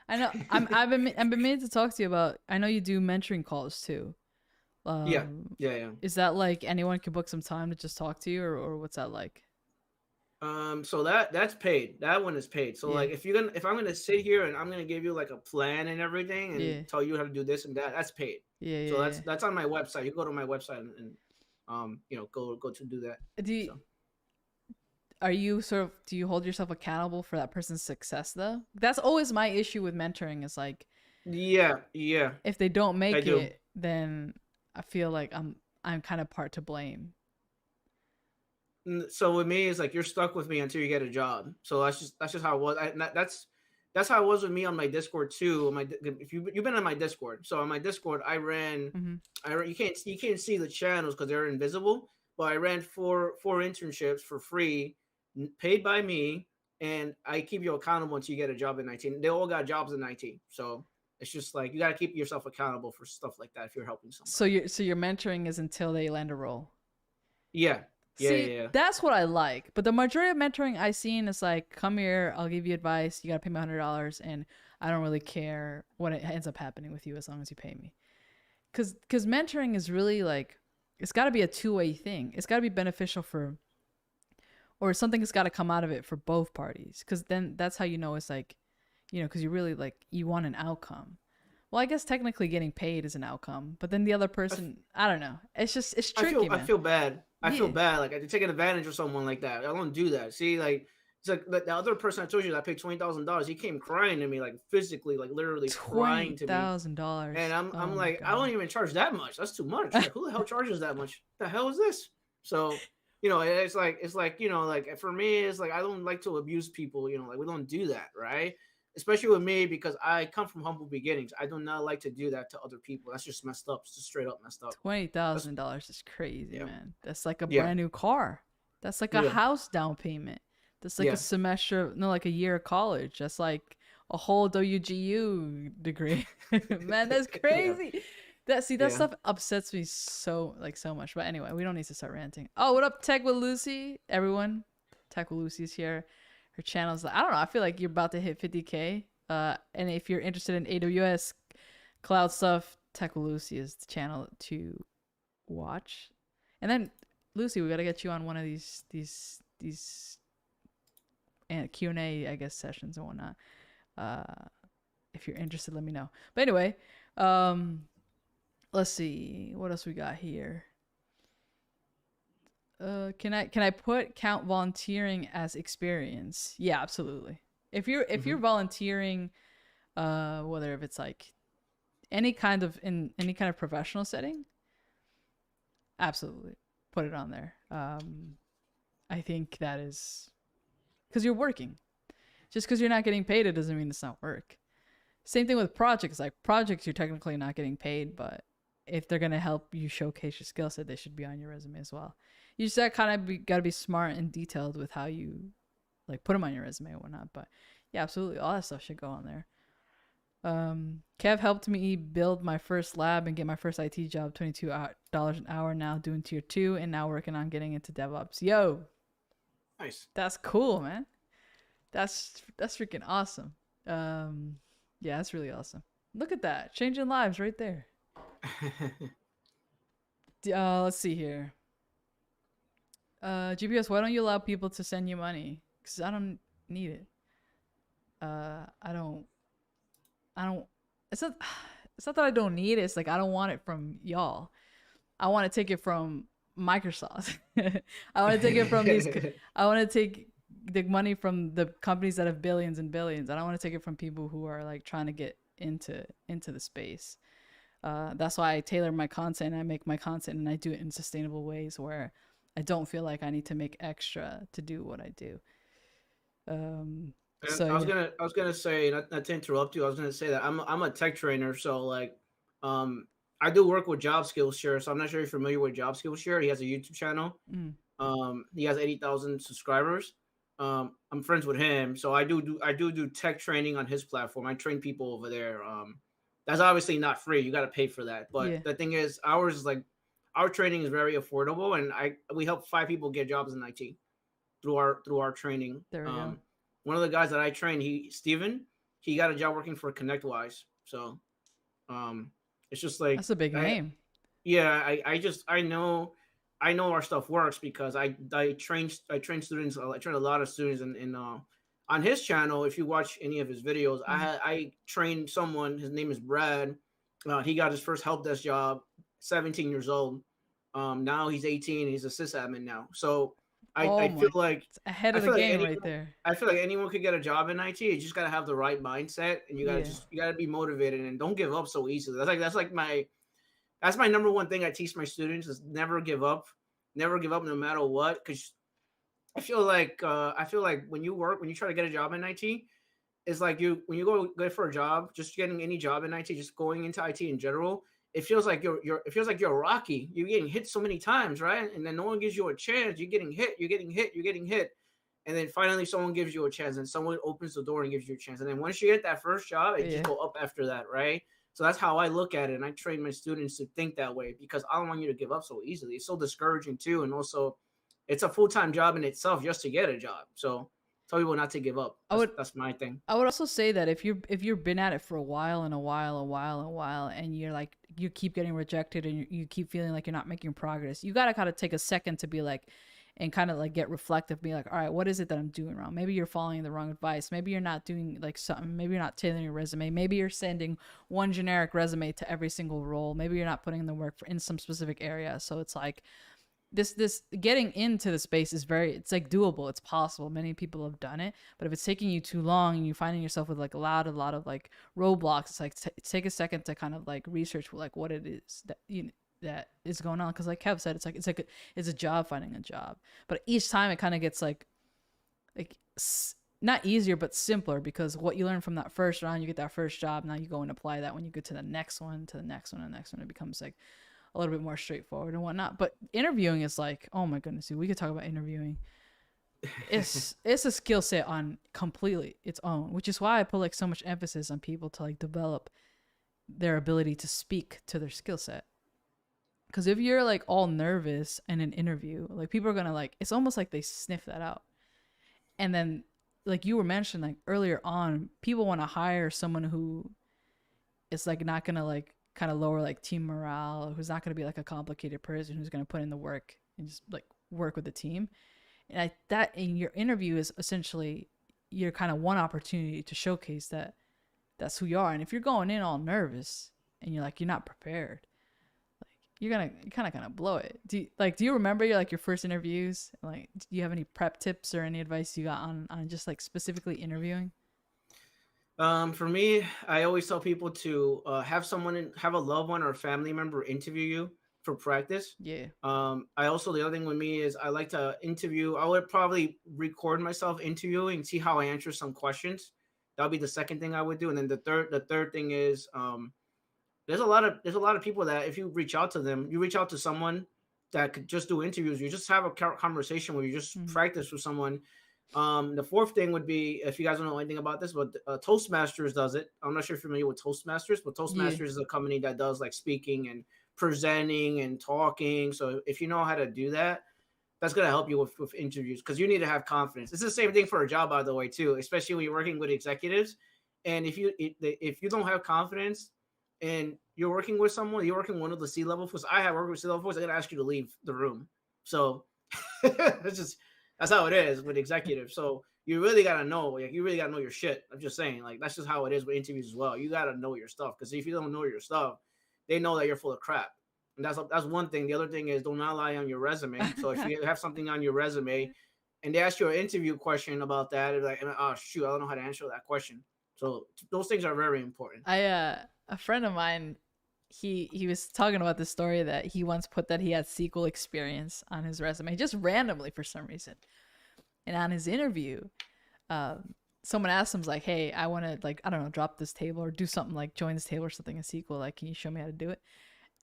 I know. I've been meaning to talk to you about. I know you do mentoring calls too. yeah, Um, yeah. is that like anyone can book some time to just talk to you, or what's that like? So that's paid. That one is paid. So Yeah. like if I'm gonna sit here and I'm gonna give you like a plan and everything and Yeah. tell you how to do this and that, that's paid. Yeah. So Yeah. Yeah. that's on my website. You go to my website and go to do that. Do you, So are you sort of do you hold yourself accountable for that person's success though? That's always my issue with mentoring is like yeah, if they don't I make do. it, then I feel like I'm kind of part to blame. So with me, it's like you're stuck with me until you get a job. So that's just how it was. That's how it was with me on my Discord too. If you've been on my Discord, so on my Discord, Hmm. you can't see the channels because they're invisible. But I ran four internships for free, paid by me, and I keep you accountable until you get a job in IT. They all got jobs in IT, so it's just like you got to keep yourself accountable for stuff like that if you're helping So somebody. your mentoring is until they land a role. Yeah, See, yeah. that's what I like. But the majority of mentoring I've seen is like, come here, I'll give you advice. You gotta pay me $100, and I don't really care what it ends up happening with you as long as you pay me. Cause mentoring is really like, it's got to be a two-way thing. It's got to be beneficial for, or something has got to come out of it for both parties. Cause then that's how you know it's like, cause you really like you want an outcome. Well, I guess technically getting paid is an outcome, but then the other person, I don't know. It's tricky, I man. feel bad. I feel Yeah. bad. Like I taking advantage of someone like that. I don't do that. See, like it's like the other person I told you that I paid $20,000. He came crying to me, like physically, like literally twenty crying to me. thousand And dollars. I'm Oh my like, I don't god. even charge that much. That's too much. Like who the hell charges that much? The hell is this? So it's like like for me, it's like I don't like to abuse people. Like we don't do that, right? Especially with me because I come from humble beginnings. I do not like to do that to other people. That's just messed up. It's just straight up messed up. Twenty That's thousand dollars is crazy, yeah, man. That's like a yeah, brand new car. That's like a yeah, house down payment. That's like a yeah, semester, no, like a year of college. That's like a whole WGU degree. Man, that's yeah, crazy. That yeah. stuff upsets me so much. But anyway, we don't need to start ranting. Oh, what up, Tech with Lucy? Everyone, Tech with Lucy's here. Her channel's I don't know. I feel like you're about to hit 50K. And if you're interested in AWS cloud stuff, Tech with Lucy is the channel to watch. And then Lucy, we gotta get you on one of these and Q&A, I guess, sessions and whatnot. Uh, if you're interested, let me know. But anyway, um, let's see what else we got here. Can I count volunteering as experience? Yeah, absolutely. If you're hmm volunteering, whether if it's like in any kind of professional setting, absolutely put it on there. I think that is because you're working. Just because you're not getting paid, it doesn't mean it's not work. Same thing with projects. Like projects, you're technically not getting paid, but if they're gonna help you showcase your skill set, they should be on your resume as well. You just gotta be smart and detailed with how you like put them on your resume and whatnot. But yeah, absolutely, all that stuff should go on there. Kev helped me build my first lab and get my first IT job, $22 an hour now, doing tier 2, and now working on getting into DevOps. Yo, Nice. that's cool, man. That's freaking awesome. Yeah, that's really awesome. Look at that, changing lives right there. Let's see here. GPS, why don't you allow people to send you money? Because I don't need it. I don't. I don't. It's not. It's not that I don't need it. It's like I don't want it from y'all. I want to take it from Microsoft. I want to take it from these. I want to take the money from the companies that have billions and billions. I don't want to take it from people who are like trying to get into the space. That's why I tailor my content. I make my content and I do it in sustainable ways where I don't feel like I need to make extra to do what I do. And So yeah. I was gonna say, not to interrupt you, I was gonna say that I'm a tech trainer, so like, um, I do work with Job Skillshare. So I'm not sure if you're familiar with Job Skillshare. He has a YouTube channel. Mm. He has 80,000 subscribers. I'm friends with him, so I do tech training on his platform. I train people over there. That's obviously not free. You got to pay for that. But Yeah. the thing is, ours is like our training is very affordable, and we help 5 people get jobs in IT through our training. There we go. One of the guys that I train, Steven, he got a job working for ConnectWise. So um, it's just like That's a big name. yeah, I know our stuff works because I train students. I train a lot of students in on his channel. If you watch any of his videos, I trained someone. His name is Brad. He got his first help desk job, 17 years old. Now he's 18. He's a sysadmin now. So I feel like it's ahead I of the feel like game anyone, right there. I feel like anyone could get a job in IT. You just gotta have the right mindset, and Yeah. you gotta be motivated, and don't give up so easily. That's like that's my number one thing I teach my students is never give up, no matter what. Because I feel like when you try to get a job in IT, it's like when you go for a job, just getting any job in IT, just going into IT in general, it feels like it feels like you're Rocky. You're getting hit so many times, right? And then no one gives you a chance. You're getting hit. You're getting hit. You're getting hit. And then finally someone gives you a chance, and someone opens the door and gives you a chance. And then once you get that first job, it Yeah. just go up after that, right? So that's how I look at it. And I train my students to think that way because I don't want you to give up so easily. It's so discouraging too. And also it's a full-time job in itself just to get a job. So tell people not to give up. That's my thing. I would also say that if you've been at it for a while and you're like you keep getting rejected and you keep feeling like you're not making progress, you gotta kind of take a second to be like and kind of like get reflective, be like, all right, what is it that I'm doing wrong? Maybe you're following the wrong advice. Maybe you're not doing like something. Maybe you're not tailoring your resume. Maybe you're sending one generic resume to every single role. Maybe you're not putting in the work in some specific area. So it's like this getting into the space is it's like doable. It's possible. Many people have done it, but if it's taking you too long and you're finding yourself with like a lot of like roadblocks, it's like take a second to kind of like research like what it is that is going on. Because like Kev said, it's a job finding a job, but each time it kind of gets like not easier but simpler, because what you learn from that first round, you get that first job, now you go and apply that when you go to the next one, to the next one, and the next one. It becomes like a little bit more straightforward and whatnot. But interviewing is like, oh my goodness, dude, we could talk about interviewing. It's a skill set on completely its own, which is why I put like so much emphasis on people to like develop their ability to speak to their skill set. Because if you're like all nervous in an interview, like people are gonna like, it's almost like they sniff that out. And then like you were mentioning like earlier on, people want to hire someone who is like not gonna like kind of lower like team morale, who's not gonna be like a complicated person, who's gonna put in the work and just like work with the team. And that in your interview is essentially your kind of one opportunity to showcase that that's who you are. And if you're going in all nervous and you're like you're not prepared, you're kind of blow it. Do you remember your first interviews? Like, do you have any prep tips or any advice you got on just like specifically interviewing? For me, I always tell people to have a loved one or a family member interview you for practice. Yeah. I also, the other thing with me is I like to interview. I would probably record myself interviewing and see how I answer some questions. That would be the second thing I would do. And then the third thing is There's a lot of people that if you reach out to them, you reach out to someone that could just do interviews. You just have a conversation where you just Mhm. practice with someone. The fourth thing would be if you guys don't know anything about this, but Toastmasters does it. I'm not sure if you're familiar with Toastmasters, but Yeah. Toastmasters is a company that does like speaking and presenting and talking. So if you know how to do that, that's gonna help you with interviews because you need to have confidence. It's the same thing for a job, by the way, too, especially when you're working with executives. And if you don't have confidence and you're working with someone, you're working one of the C level folks. I have worked with C level folks. I gotta ask you to leave the room. So it's just that's how it is with executives. So you really gotta know, like you really gotta know your shit. I'm just saying, like that's just how it is with interviews as well. You gotta know your stuff because if you don't know your stuff, they know that you're full of crap. And that's one thing. The other thing is do not lie on your resume. So if you have something on your resume and they ask you an interview question about that, it's like, oh shoot, I don't know how to answer that question. So those things are very important. A friend of mine, he was talking about this story that he once put that he had SQL experience on his resume just randomly for some reason. And on his interview, someone asked him like, "Hey, I want to like I don't know, drop this table or do something like join this table or something in SQL. Like, can you show me how to do it?"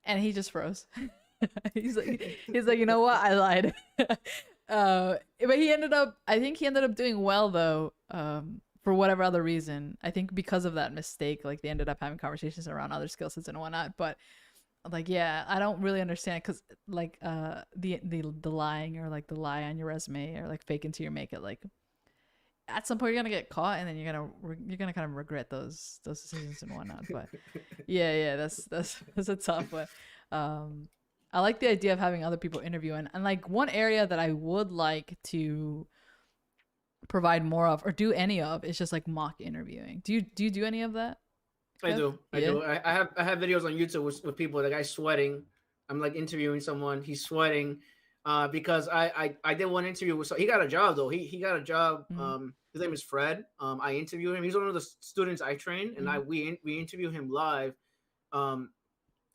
And he just froze. he's like, you know what? I lied. But I think he ended up doing well though. For whatever other reason, I think because of that mistake, like they ended up having conversations around other skill sets and whatnot. But like, yeah, I don't really understand because like the lying or like the lie on your resume or like fake until you make it, like at some point you're gonna get caught and then you're gonna kind of regret those decisions and whatnot. But yeah, that's a tough one. Um, I like the idea of having other people interview, and like one area that I would like to provide more of or do any of is just like mock interviewing. Do you do any of that, I Kev? do. I Yeah. do. I have videos on YouTube with people. The guy's sweating. I'm like interviewing someone. He's sweating, because I did one interview with. So he got a job though. He got a job. Mm-hmm. His name is Fred. I interviewed him. He's one of the students I trained, and Mm-hmm. we interview him live. Um,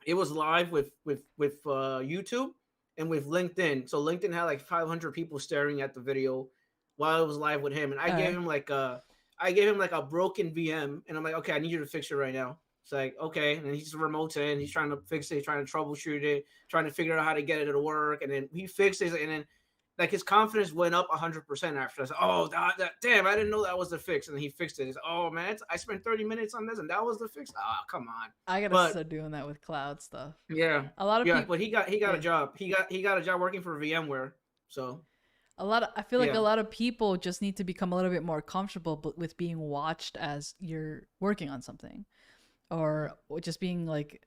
it was live with YouTube and with LinkedIn. So LinkedIn had like 500 people staring at the video while it was live with him, and All right. I gave him like a broken VM, and I'm like, okay, I need you to fix it right now. It's like, okay, and he's remotes in, he's trying to fix it, he's trying to troubleshoot it, trying to figure out how to get it to work, and then he fixes it, and then like his confidence went up 100% after. I said, oh, damn, I didn't know that was the fix, and he fixed it. It's, oh man, I spent 30 minutes on this, and that was the fix. Ah, oh, come on. I gotta But start doing that with cloud stuff. yeah, A lot of yeah, people. but he got a Yeah. job. He got a job working for VMware. So I feel like a yeah, lot of people just need to become a little bit more comfortable with being watched as you're working on something or just being like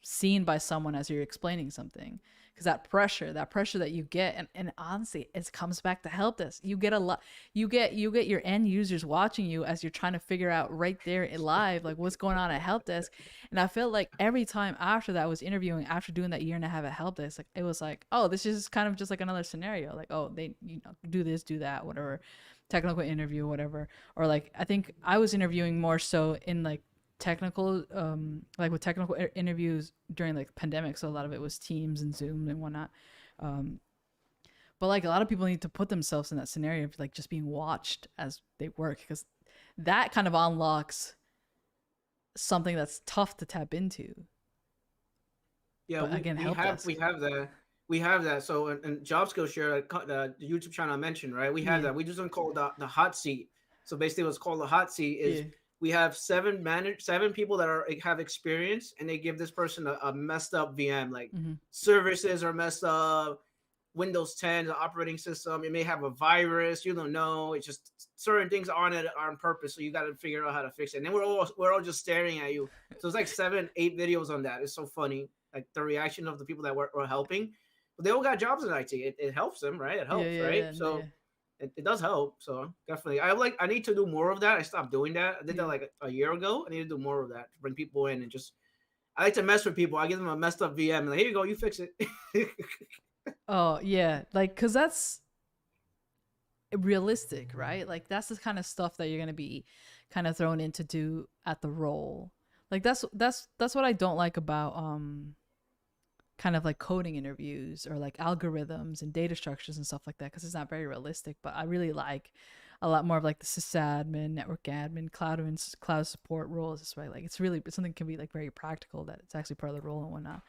seen by someone as you're explaining something, because that pressure that you get, and honestly it comes back to help desk. You get a lot, you get your end users watching you as you're trying to figure out right there in live like what's going on at help desk. And I felt like every time after that I was interviewing, after doing that year and a half at help desk, like it was like, oh, this is kind of just like another scenario, like, oh, they do this, do that, whatever, technical interview, whatever. Or like I think I was interviewing more so in like technical like with technical interviews during like pandemic, so a lot of it was Teams and Zoom and whatnot. um but like a lot of people need to put themselves in that scenario of like just being watched as they work, because that kind of unlocks something that's tough to tap into. yeah, But we again, we help have desk. we have that. We have that. So and Job Skillshare, the YouTube channel I mentioned, right? We have Yeah. that. We do something called the hot seat. So basically, what's called the hot seat is Yeah. we have seven people that have experience, and they give this person a messed up VM, like Mm-hmm. services are messed up, Windows 10, the operating system. It may have a virus. You don't know. It's just certain things on it are on purpose. So you got to figure out how to fix it. And then we're all just staring at you. So it's like 7, 8 videos on that. It's so funny. Like the reaction of the people that were helping. But they all got jobs in IT. It helps them, right? It Yeah, helps, yeah, right? yeah, So yeah, it does help. So definitely. I need to do more of that. I stopped doing that. I did that yeah. like a year ago. I need to do more of that to bring people in and just I like to mess with people. I give them a messed up VM and like, here you go, you fix it. Oh yeah, like because that's realistic, right? Like that's the kind of stuff that you're gonna be kind of thrown in to do at the role. Like that's what I don't like about kind of like coding interviews or like algorithms and data structures and stuff like that, because it's not very realistic. But I really like a lot more of like the sysadmin, network admin, cloud support roles. That's why like it's something can be like very practical that it's actually part of the role and whatnot.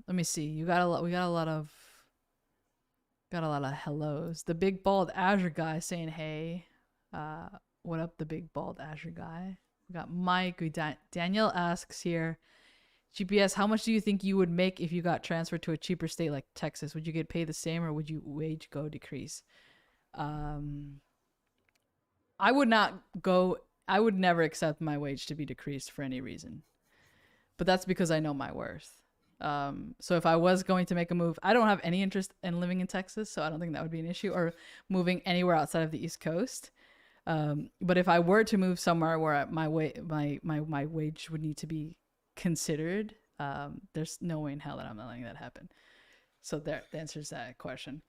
Let me see. You got a lot. We got a lot of hellos. The big bald Azure guy saying hey. What up, the big bald Azure guy? We got Mike. Danielle asks here, GPS, how much do you think you would make if you got transferred to a cheaper state like Texas? Would you get paid the same or would your wage go decrease? I would not go. I would never accept my wage to be decreased for any reason. But that's because I know my worth. So if I was going to make a move, I don't have any interest in living in Texas, so I don't think that would be an issue, or moving anywhere outside of the East Coast. But if I were to move somewhere where my wage would need to be considered, there's no way in hell that I'm not letting that happen. So there, the answer is that question.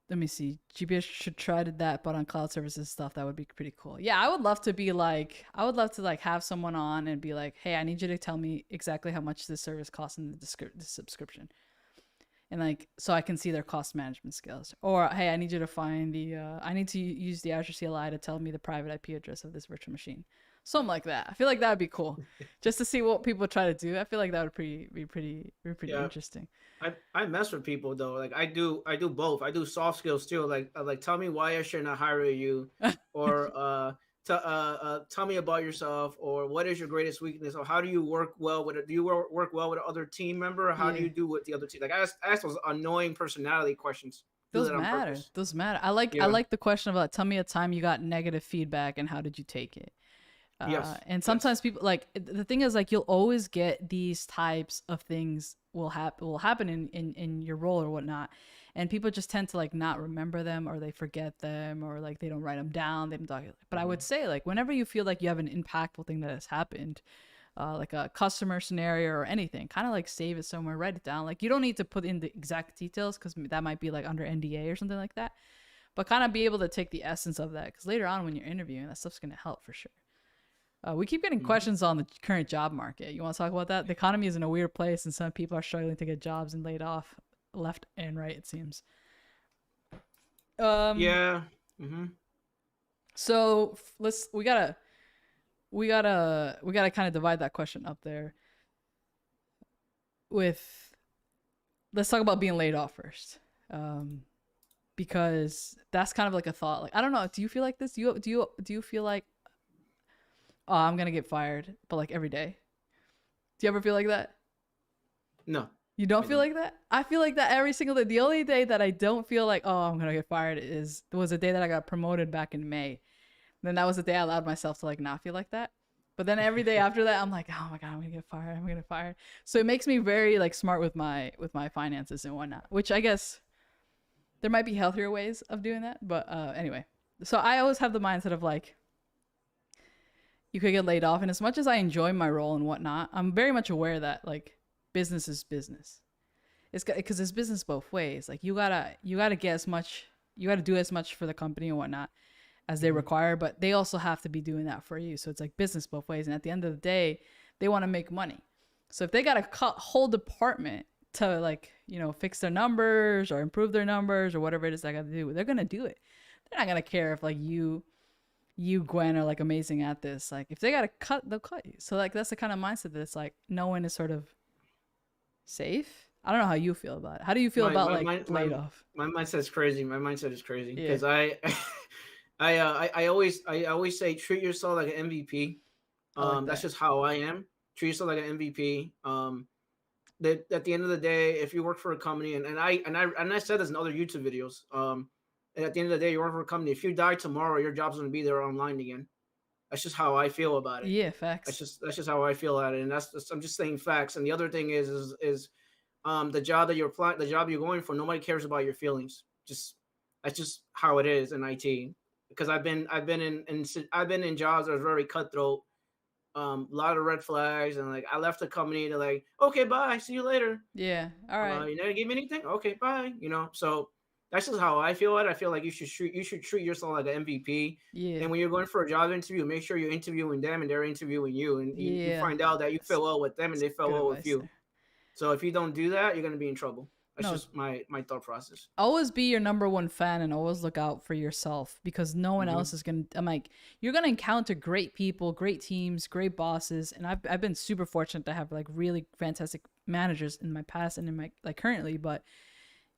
Let me see. GPS should try to that, but on cloud services stuff, that would be pretty cool. Yeah, I would love to have someone on and be like, hey, I need you to tell me exactly how much this service costs in the subscription. And like, so I can see their cost management skills. Or, hey, I need you to find I need to use the Azure CLI to tell me the private IP address of this virtual machine. Something like that. I feel like that would be cool, just to see what people try to do. I feel like that would be pretty interesting. I mess with people though. Like I do both. I do soft skills too. Like tell me why I should not hire you, or tell me about yourself, or what is your greatest weakness, or how do you work well with it? Do you work well with another team member? Or how do you do with the other team? Like I ask those annoying personality questions. Those matter. Those matter. I like the question about tell me a time you got negative feedback and how did you take it. Yes. And sometimes people like the thing is like you'll always get these types of things will happen in your role or whatnot, and people just tend to like not remember them, or they forget them, or like they don't write them down. They don't talk. But I would say like whenever you feel like you have an impactful thing that has happened, like a customer scenario or anything, kind of like save it somewhere, write it down. Like you don't need to put in the exact details because that might be like under NDA or something like that, but kind of be able to take the essence of that because later on when you're interviewing, that stuff's gonna help for sure. We keep getting questions on the current job market. You want to talk about that? The economy is in a weird place, and some people are struggling to get jobs and laid off left and right, it seems. Yeah. So we gotta kind of divide that question up there. Let's talk about being laid off first, because that's kind of like a thought. Like I don't know. Do you feel like this? Do you feel like, oh, I'm gonna get fired, but like every day? Do you ever feel like that? No. You don't feel like that? I feel like that every single day. The only day that I don't feel like, oh, I'm gonna get fired was the day that I got promoted back in May. Then that was the day I allowed myself to like not feel like that. But then every day after that, I'm like, oh my god, I'm gonna get fired. I'm gonna get fired. So it makes me very like smart with my finances and whatnot. Which I guess there might be healthier ways of doing that. But anyway, so I always have the mindset of like, you could get laid off, and as much as I enjoy my role and whatnot, I'm very much aware that like business is business. It's because it's business both ways. Like you gotta get as much, you gotta do as much for the company and whatnot as they require, but they also have to be doing that for you. So it's like business both ways. And at the end of the day, they want to make money. So if they gotta cut whole department to like, you know, fix their numbers or improve their numbers or whatever it is they gotta do, they're gonna do it. They're not gonna care if like you Gwen are like amazing at this. Like if they gotta cut, they'll cut you. So like that's the kind of mindset that it's like no one is sort of safe. I don't know how you feel about it. How do you feel about laid off? My mindset's crazy. My mindset is crazy because I always say treat yourself like an MVP. That's just how I am. Treat yourself like an MVP. That at the end of the day, if you work for a company, and I said this in other YouTube videos, and at the end of the day, you work for a company. If you die tomorrow, your job's going to be there online again. That's just how I feel about it. Yeah, facts. That's just how I feel at it, and I'm just saying facts. And the other thing is the job that you're applying, the job you're going for, nobody cares about your feelings. That's just how it is in IT. Because I've been in jobs that are very cutthroat, a lot of red flags, and like I left the company to like, okay, bye, see you later. Yeah, all right. You never give me anything. Okay, bye. You know, so. That's just how I feel it. I feel like you should treat yourself like an MVP. Yeah. And when you're going for a job interview, make sure you're interviewing them and they're interviewing you, and you find out that you feel well with them and they feel well with you. There. So if you don't do that, you're gonna be in trouble. That's No, just my thought process. always be your number one fan and always look out for yourself because no one Hmm. else is gonna. I'm like, you're gonna encounter great people, great teams, great bosses, and I've been super fortunate to have like really fantastic managers in my past and in my like currently. But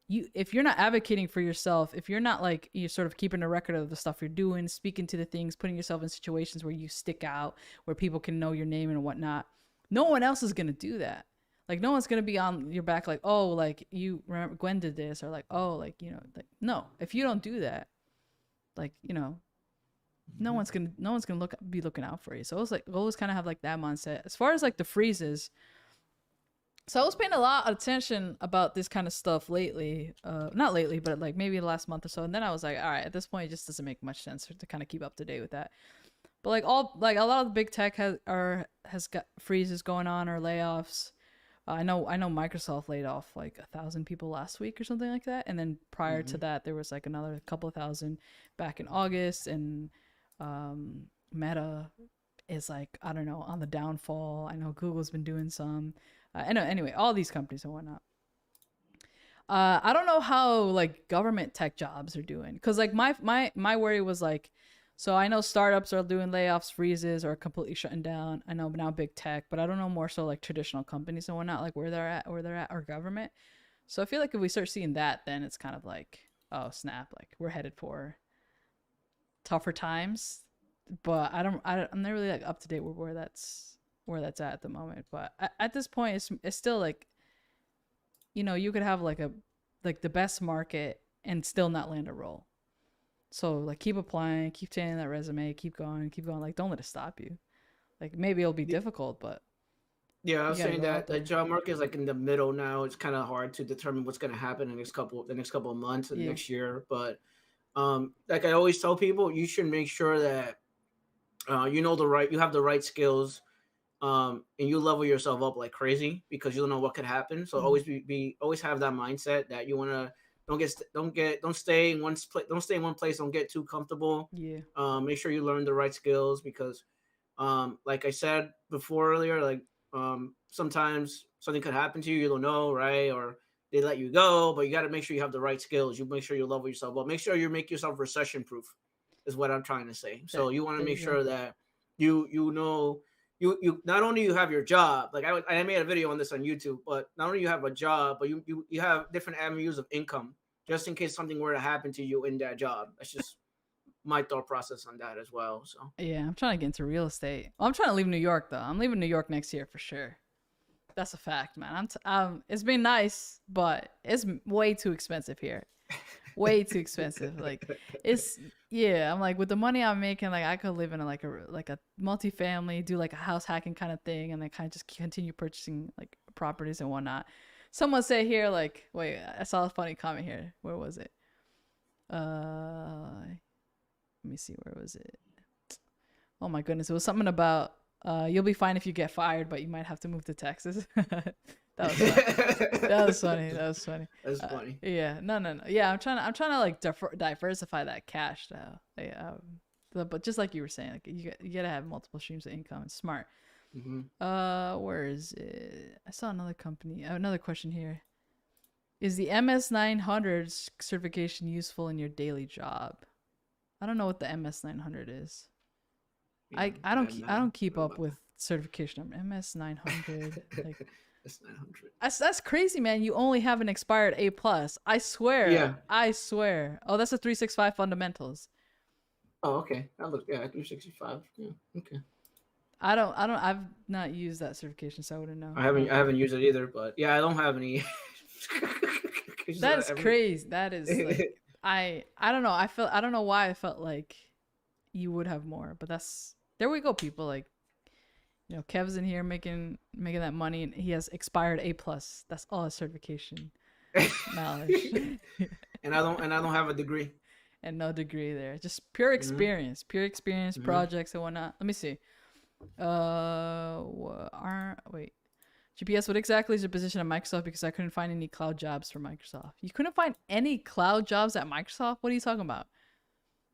you, if you're not advocating for yourself, if you're not like you're sort of keeping a record of the stuff you're doing, speaking to the things, putting yourself in situations where you stick out, where people can know your name and whatnot, no one else is gonna do that. Like no one's gonna be on your back like, oh, like you remember Gwen did this, or like, oh, like like no. If you don't do that, like no one's gonna be looking out for you. So it was like always kind of have like that mindset. As far as like the freezes, so I was paying a lot of attention about this kind of stuff lately. Not lately, but like maybe the last month or so. And then I was like, all right, at this point, it just doesn't make much sense to kind of keep up to date with that. But like a lot of the big tech has got freezes going on or layoffs. I know Microsoft laid off like 1,000 people last week or something like that, and then prior to Hmm. that there was like another couple of thousand back in August, and Meta is like I don't know on the downfall. I know Google's been doing some. I know anyway, all these companies and whatnot. I don't know how like government tech jobs are doing because like my worry was like, so I know startups are doing layoffs, freezes, or completely shutting down. I know now big tech, but I don't know more so like traditional companies and whatnot, like where they're at, or government. So I feel like if we start seeing that, then it's kind of like, oh snap, like we're headed for tougher times. But I'm not really like up to date with where that's at the moment. But at this point, it's still like you could have like the best market and still not land a role. So like keep applying, keep changing that resume, keep going, keep going. Like don't let it stop you. Like maybe it'll be difficult, but Yeah, I you was gotta saying go out that the there. job market is like in the middle now. It's kind of hard to determine what's going to happen in the next couple of months and Yeah. next year. But like I always tell people, you should make sure that you have the right skills, and you level yourself up like crazy because you don't know what could happen. So Hmm. always always have that mindset that you want to don't stay in don't stay in one place. Don't get too comfortable. Yeah. Make sure you learn the right skills because like I said before earlier, like sometimes something could happen to you, you don't know, right? Or they let you go, but you got to make sure you have the right skills. You make sure you level yourself up. Make sure you make yourself recession proof, is what I'm trying to say. There, So you want to there make you go. sure that you know you not only you have your job, like I made a video on this on YouTube, but not only you have a job, but you have different avenues of income just in case something were to happen to you in that job. That's just my thought process on that as well. So Yeah, I'm trying to get into real estate. Well, I'm trying to leave New York though. I'm leaving New York next year for sure. That's a fact, man. It's been nice, but it's way too expensive here. Way too expensive. Like it's yeah. I'm like with the money I'm making, like I could live in like a multifamily, do like a house hacking kind of thing, and then kind of just continue purchasing like properties and whatnot. Someone say here like, wait, I saw a funny comment here. Where was it? Let me see. Where was it? Oh my goodness, it was something about you'll be fine if you get fired, but you might have to move to Texas. That was fun. That was funny. That was funny. that's funny. Yeah, no, no, no. Yeah, I'm trying to like diversify that cash though. Yeah, but just like you were saying, like you gotta have multiple streams of income. It's smart. Hmm. Where is it? I saw another company. Another question here. Is the MS900 certification useful in your daily job? I don't know what the MS900 is. Yeah, I don't keep know up about with certification. MS900 that. like That's 900. that's crazy, man. You only have an expired A plus. I swear. Yeah. I swear. Oh, that's a 365 fundamentals. Oh, okay. That looks, yeah, 365. Yeah. Okay. I've not used that certification, so I wouldn't know. I haven't used it either, but yeah, I don't have any. It's just That is every. crazy. That is like I don't know. I don't know why I felt like you would have more, but that's there we go, people. Like Kev's in here making that money, and he has expired A plus. That's all his certification knowledge, and I don't have a degree. and no degree there. Just Hmm. pure experience, Hmm. projects and whatnot. Let me see. Wait. GPS, what exactly is your position at Microsoft? Because I couldn't find any cloud jobs for Microsoft. You couldn't find any cloud jobs at Microsoft? What are you talking about?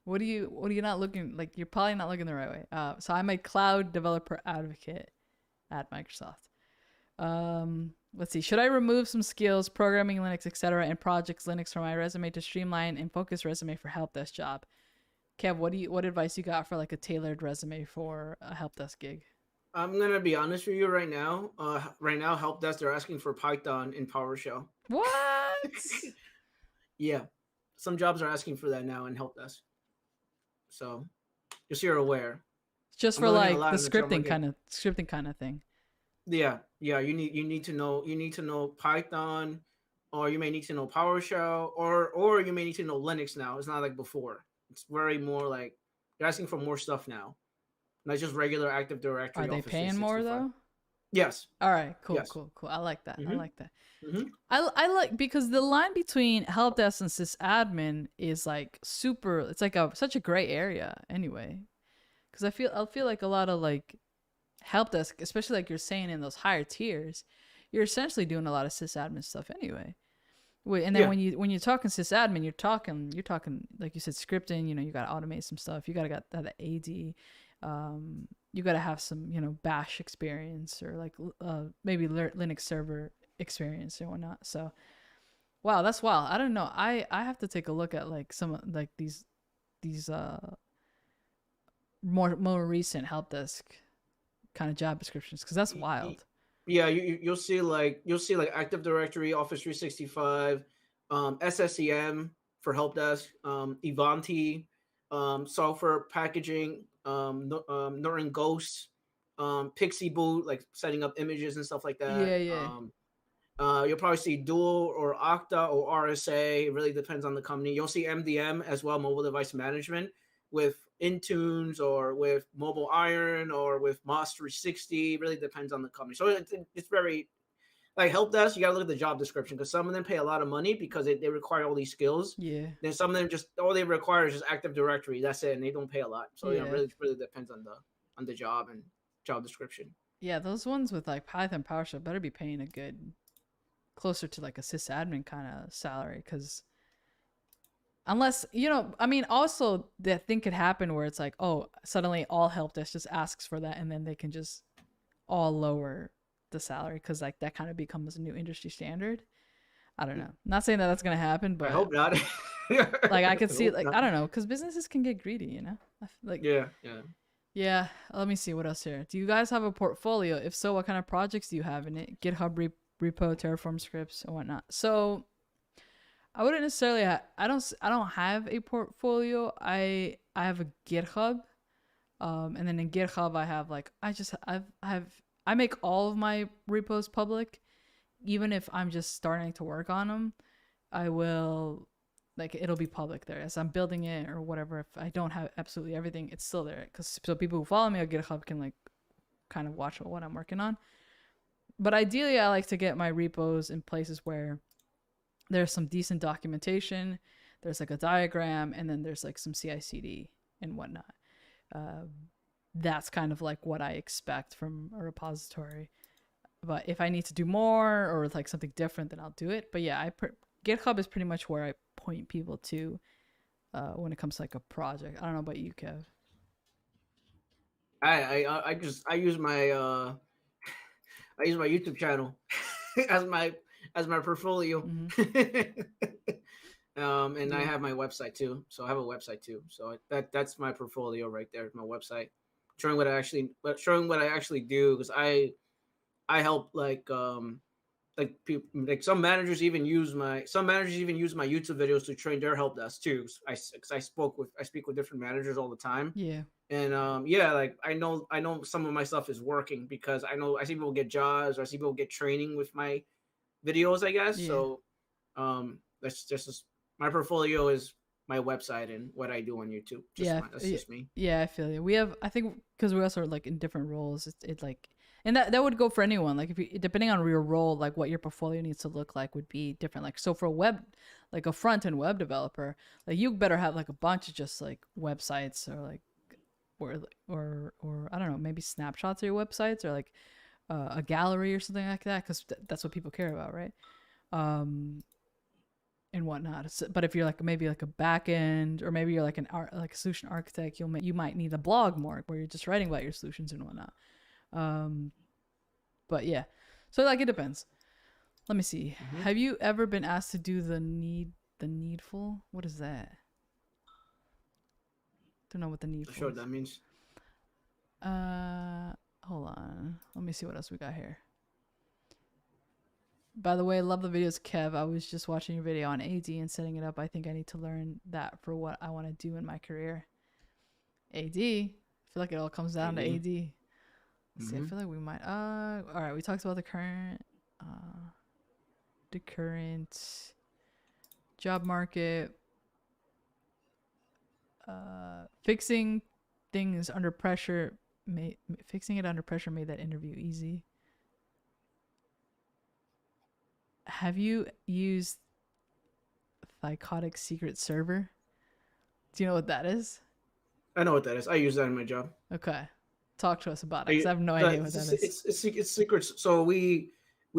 What are you not looking like? You're probably not looking the right way. So I'm a cloud developer advocate at Microsoft. Let's see. Should I remove some skills, programming Linux, etc., and projects Linux from my resume to streamline and focus resume for help desk job? Kev, what advice you got for like a tailored resume for a help desk gig? I'm gonna be honest with you right now. Right now, help desk they're asking for Python in PowerShell. What? Yeah, some jobs are asking for that now in help desk. So just so you're aware, Just I'm for learning a like the lot in the job market. scripting kind of thing. Yeah. You need to know Python, or you may need to know PowerShell, or you may need to know Linux now. It's not like before. It's very more like you're asking for more stuff now, not just regular Active Are Directory, they Office paying more 365. though? Yes, All right, cool, yes. cool, cool. I like that. I Mm-hmm. like that. Mm-hmm. I like because the line between help desk and sysadmin is like super. It's like a such a gray area anyway. Because I feel like a lot of like help desk, especially like you're saying in those higher tiers, you're essentially doing a lot of sysadmin stuff anyway. Wait, and then Yeah, when you're talking sysadmin, you're talking like you said scripting. You know, you got to automate some stuff. You got to got that AD. You got to have some Bash experience or like maybe Linux server experience and whatnot. So wow, that's wild. I don't know. I have to take a look at like some like these more recent help desk kind of job descriptions because that's wild. yeah. You'll see like Active Directory, Office 365, SSEM for help desk, Ivanti, software packaging, Norton Ghost, Pixie Boot, like setting up images and stuff like that. Yeah, yeah, You'll probably see Dual or Okta or RSA. It really depends on the company. You'll see MDM as well, mobile device management, with Intunes or with Mobile Iron or with Moss 360. It really depends on the company. So it's very like help desk. You got to look at the job description because some of them pay a lot of money because they require all these skills. yeah, Then some of them just all they require is just Active Directory. That's it, and they don't pay a lot. So yeah, really depends on the job and job description. yeah. Those ones with like Python PowerShell better be paying a good closer to like a sysadmin kind of salary because unless I mean also that thing could happen where it's like oh suddenly all help desk just asks for that and then they can just all lower the salary because like that kind of becomes a new industry standard. I don't know. Not saying that that's gonna happen, I but hope not. like I I could see hope like not. I don't know because businesses can get greedy, like Yeah. yeah. Let me see what else here. Do you guys have a portfolio? If so, what kind of projects do you have in it? GitHub repo, Terraform scripts, and whatnot. So I wouldn't necessarily. I don't have a portfolio. I have a GitHub, and then in GitHub I have like I make all of my repos public, even if I'm just starting to work on them. I will like it'll be public there as I'm building it or whatever. If I don't have absolutely everything, it's still there because so people who follow me on GitHub can like kind of watch what I'm working on. But ideally, I like to get my repos in places where there's some decent documentation, there's like a diagram, and then there's like some CI/CD and whatnot. Uh, that's kind of like what I expect from a repository. But if I need to do more or like something different, then I'll do it. But yeah, GitHub is pretty much where I point people to when it comes to like a project. I don't know about you, Kev. I use my I use my YouTube channel as my portfolio. Mm-hmm. And I Yeah. have my website too. So I have a website too. So that's my portfolio right there, my website, showing what I actually do because I help like people like some managers even use my YouTube videos to train their help desk too. Cause I speak with different managers all the time, Yeah. and yeah, like I know some of my stuff is working because I see people get jobs or I see people get training with my videos, I guess. Yeah. So that's just my portfolio is my website and what I do on YouTube. That's Yeah. just me. Yeah, I feel you. We have, I think, because we also are like in different roles. It like, and that would go for anyone. Like if you, depending on your role, like what your portfolio needs to look like would be different. Like so for a web, like a front end web developer, like you better have like a bunch of just like websites or like or I don't know, maybe snapshots of your websites or like a gallery or something like that because that's what people care about, right? Um, and whatnot. But if you're like maybe like a back end, or maybe you're like like a solution architect, you might need a blog more where you're just writing about your solutions and whatnot. Um, but yeah, so like it depends. Let me see. Hmm. Have you ever been asked to do the needful? What is that? Don't know what the Not needful sure what is. that means. Hold on. Let me see what else we got here. By the way, love the videos, Kev. I was just watching your video on AD and setting it up. I think I need to learn that for what I want to do in my career. AD. I feel like it all comes down to AD. AD. Let's see. I Hmm. feel like we might. All right. We talked about the current job market. Fixing things under pressure. Fixing it under pressure made that interview easy. Have you used Thycotic Secret Server? Do you know what that is? I know what that is. I use that in my job. Okay. Talk to us about it because I I have no idea what that it's is. it's secrets. So we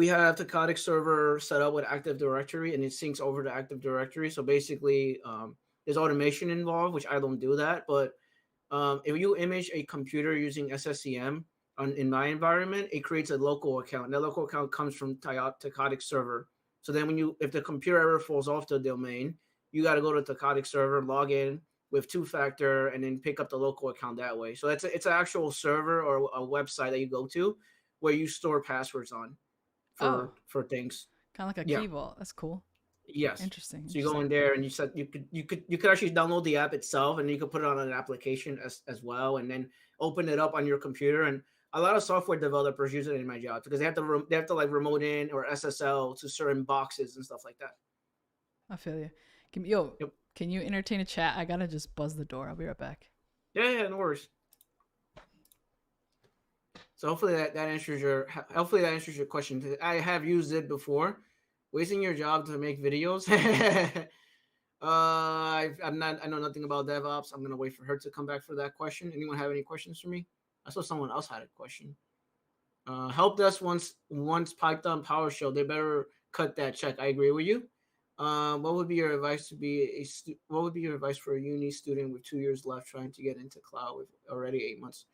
have the Taconic server set up with Active Directory, and it syncs over to Active Directory. So basically, there's automation involved, which I don't do that. But if you image a computer using SSCM in my environment, it creates a local account. And that local account comes from Taconic server. So then if the computer ever falls off the domain, you got to go to Taconic server, log in with two-factor, and then pick up the local account that way. So it's an actual server or a website that you go to where you store passwords on Oh, for things. kind of like a Yeah. key vault. That's cool. Yes. Interesting. So you go Interesting. in there and you could actually download the app itself, and you could put it on an application as well, and then open it up on your computer. And a lot of software developers use it in my job because they have to like remote in or SSL to certain boxes and stuff like that. I feel you. Yo, Yep. can you entertain a chat? I gotta just buzz the door. I'll be right back. Yeah, no worries. So hopefully that answers your question. I have used it before. Wasting your job to make videos. I know nothing about DevOps. I'm gonna wait for her to come back for that question. Anyone have any questions for me? I saw someone else had a question. Help desk once Python PowerShell. They better cut that check. I agree with you. What would be your advice what would be your advice for a uni student with 2 years left trying to get into cloud with already 8 months?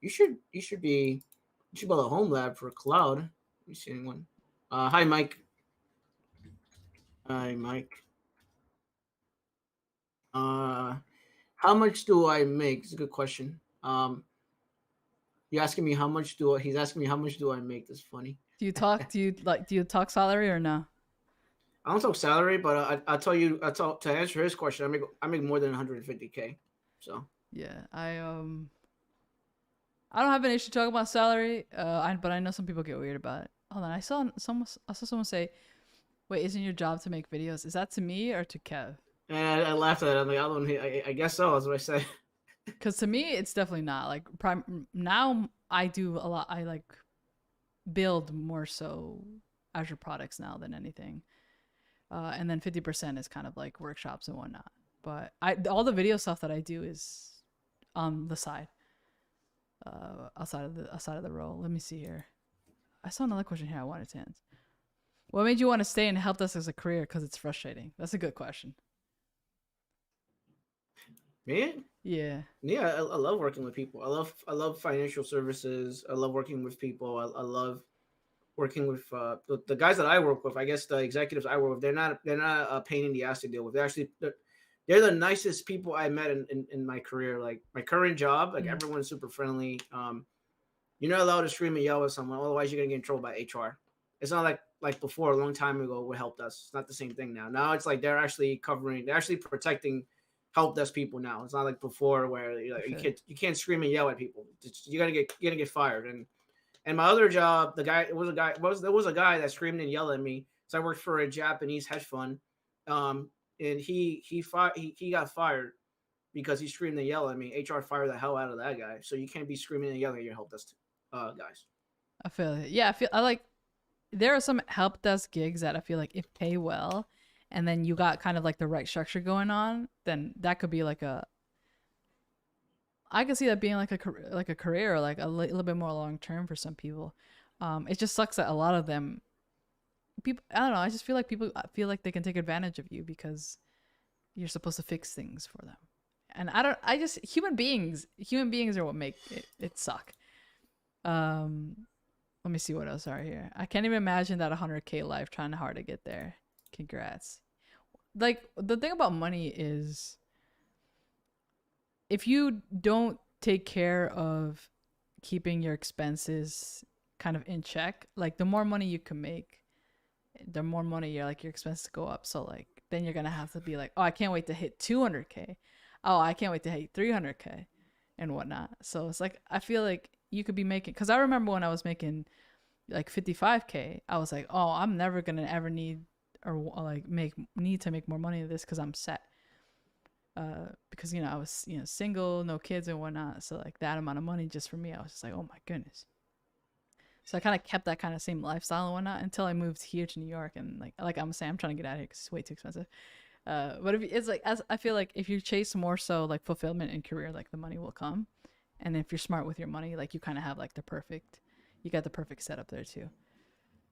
You should build a home lab for cloud. Let me see anyone. Hi Mike. Hi Mike. Uh, how much do I make? It's a good question. You asking me how much do I, he's asking me how much do I make? That's funny. Do you talk? Do you talk salary or no? I don't talk salary, but I tell you, to answer his question. I make more than 150K. So Yeah, I don't have an issue talking about salary. But I know some people get weird about it. Hold on, I saw someone say, "Wait, isn't your job to make videos?" Is that to me or to Kev? and I laughed at it. I'm like, I guess so. That's what I said. Because to me, it's definitely not. Like now, I do a lot. I like build more so Azure products now than anything. And then 50% is kind of like workshops and whatnot. But all the video stuff that I do is on the side, outside of the role. Let me see here. I saw another question here I wanted to answer. What made you want to stay and help us as a career? Because it's frustrating. That's a good question. Man, Yeah. yeah, I love working with people. I love financial services. I love working with people. I love working with the guys that I work with. I guess the executives I work with, they're not a pain in the ass to deal with. They're the nicest people I met in my career. Like my current job, like Mm, everyone's super friendly. You're not allowed to scream and yell at someone, otherwise you're gonna get in trouble by HR. It's not like before a long time ago what helped us. It's not the same thing now. Now it's like they're actually protecting help desk people now. It's not like before where I you feel you. can't scream and yell at people. You're gonna get fired. And my other job, there was a guy that screamed and yelled at me. So I worked for a Japanese hedge fund, and he got fired because he screamed and yelled at me. HR fired the hell out of that guy. So you can't be screaming and yelling at your help desk guys. I feel it. Yeah, I like there are some help desk gigs that I feel like if pay well and then you got kind of like the right structure going on, then that could be like a I could see that being like a career, like a little bit more long term for some people. It just sucks that a lot of them people I don't know, I just feel like people feel like they can take advantage of you because you're supposed to fix things for them. And I just human beings are what make it suck. Um Let me see what else are here. I can't even imagine that 100K life trying hard to get there. Congrats. Like, the thing about money is if you don't take care of keeping your expenses kind of in check, like the more money you can make, the more money your expenses go up. So like then you're gonna have to be like, oh, I can't wait to hit 200K. Oh, I can't wait to hit 300K and whatnot. So it's like I feel like you could be making, because I remember when I was making like 55K, I was like, oh, I'm never gonna ever need or like need to make more money than this because I'm set. Because I was single, no kids and whatnot. So like that amount of money just for me, I was just like, oh my goodness. So I kind of kept that kind of same lifestyle and whatnot until I moved here to New York. And like I'm saying, I'm trying to get out of here because it's way too expensive. But if it's like, as I feel like if you chase more so like fulfillment in career, like the money will come. And if you're smart with your money, like you kind of have like you got the perfect setup there too.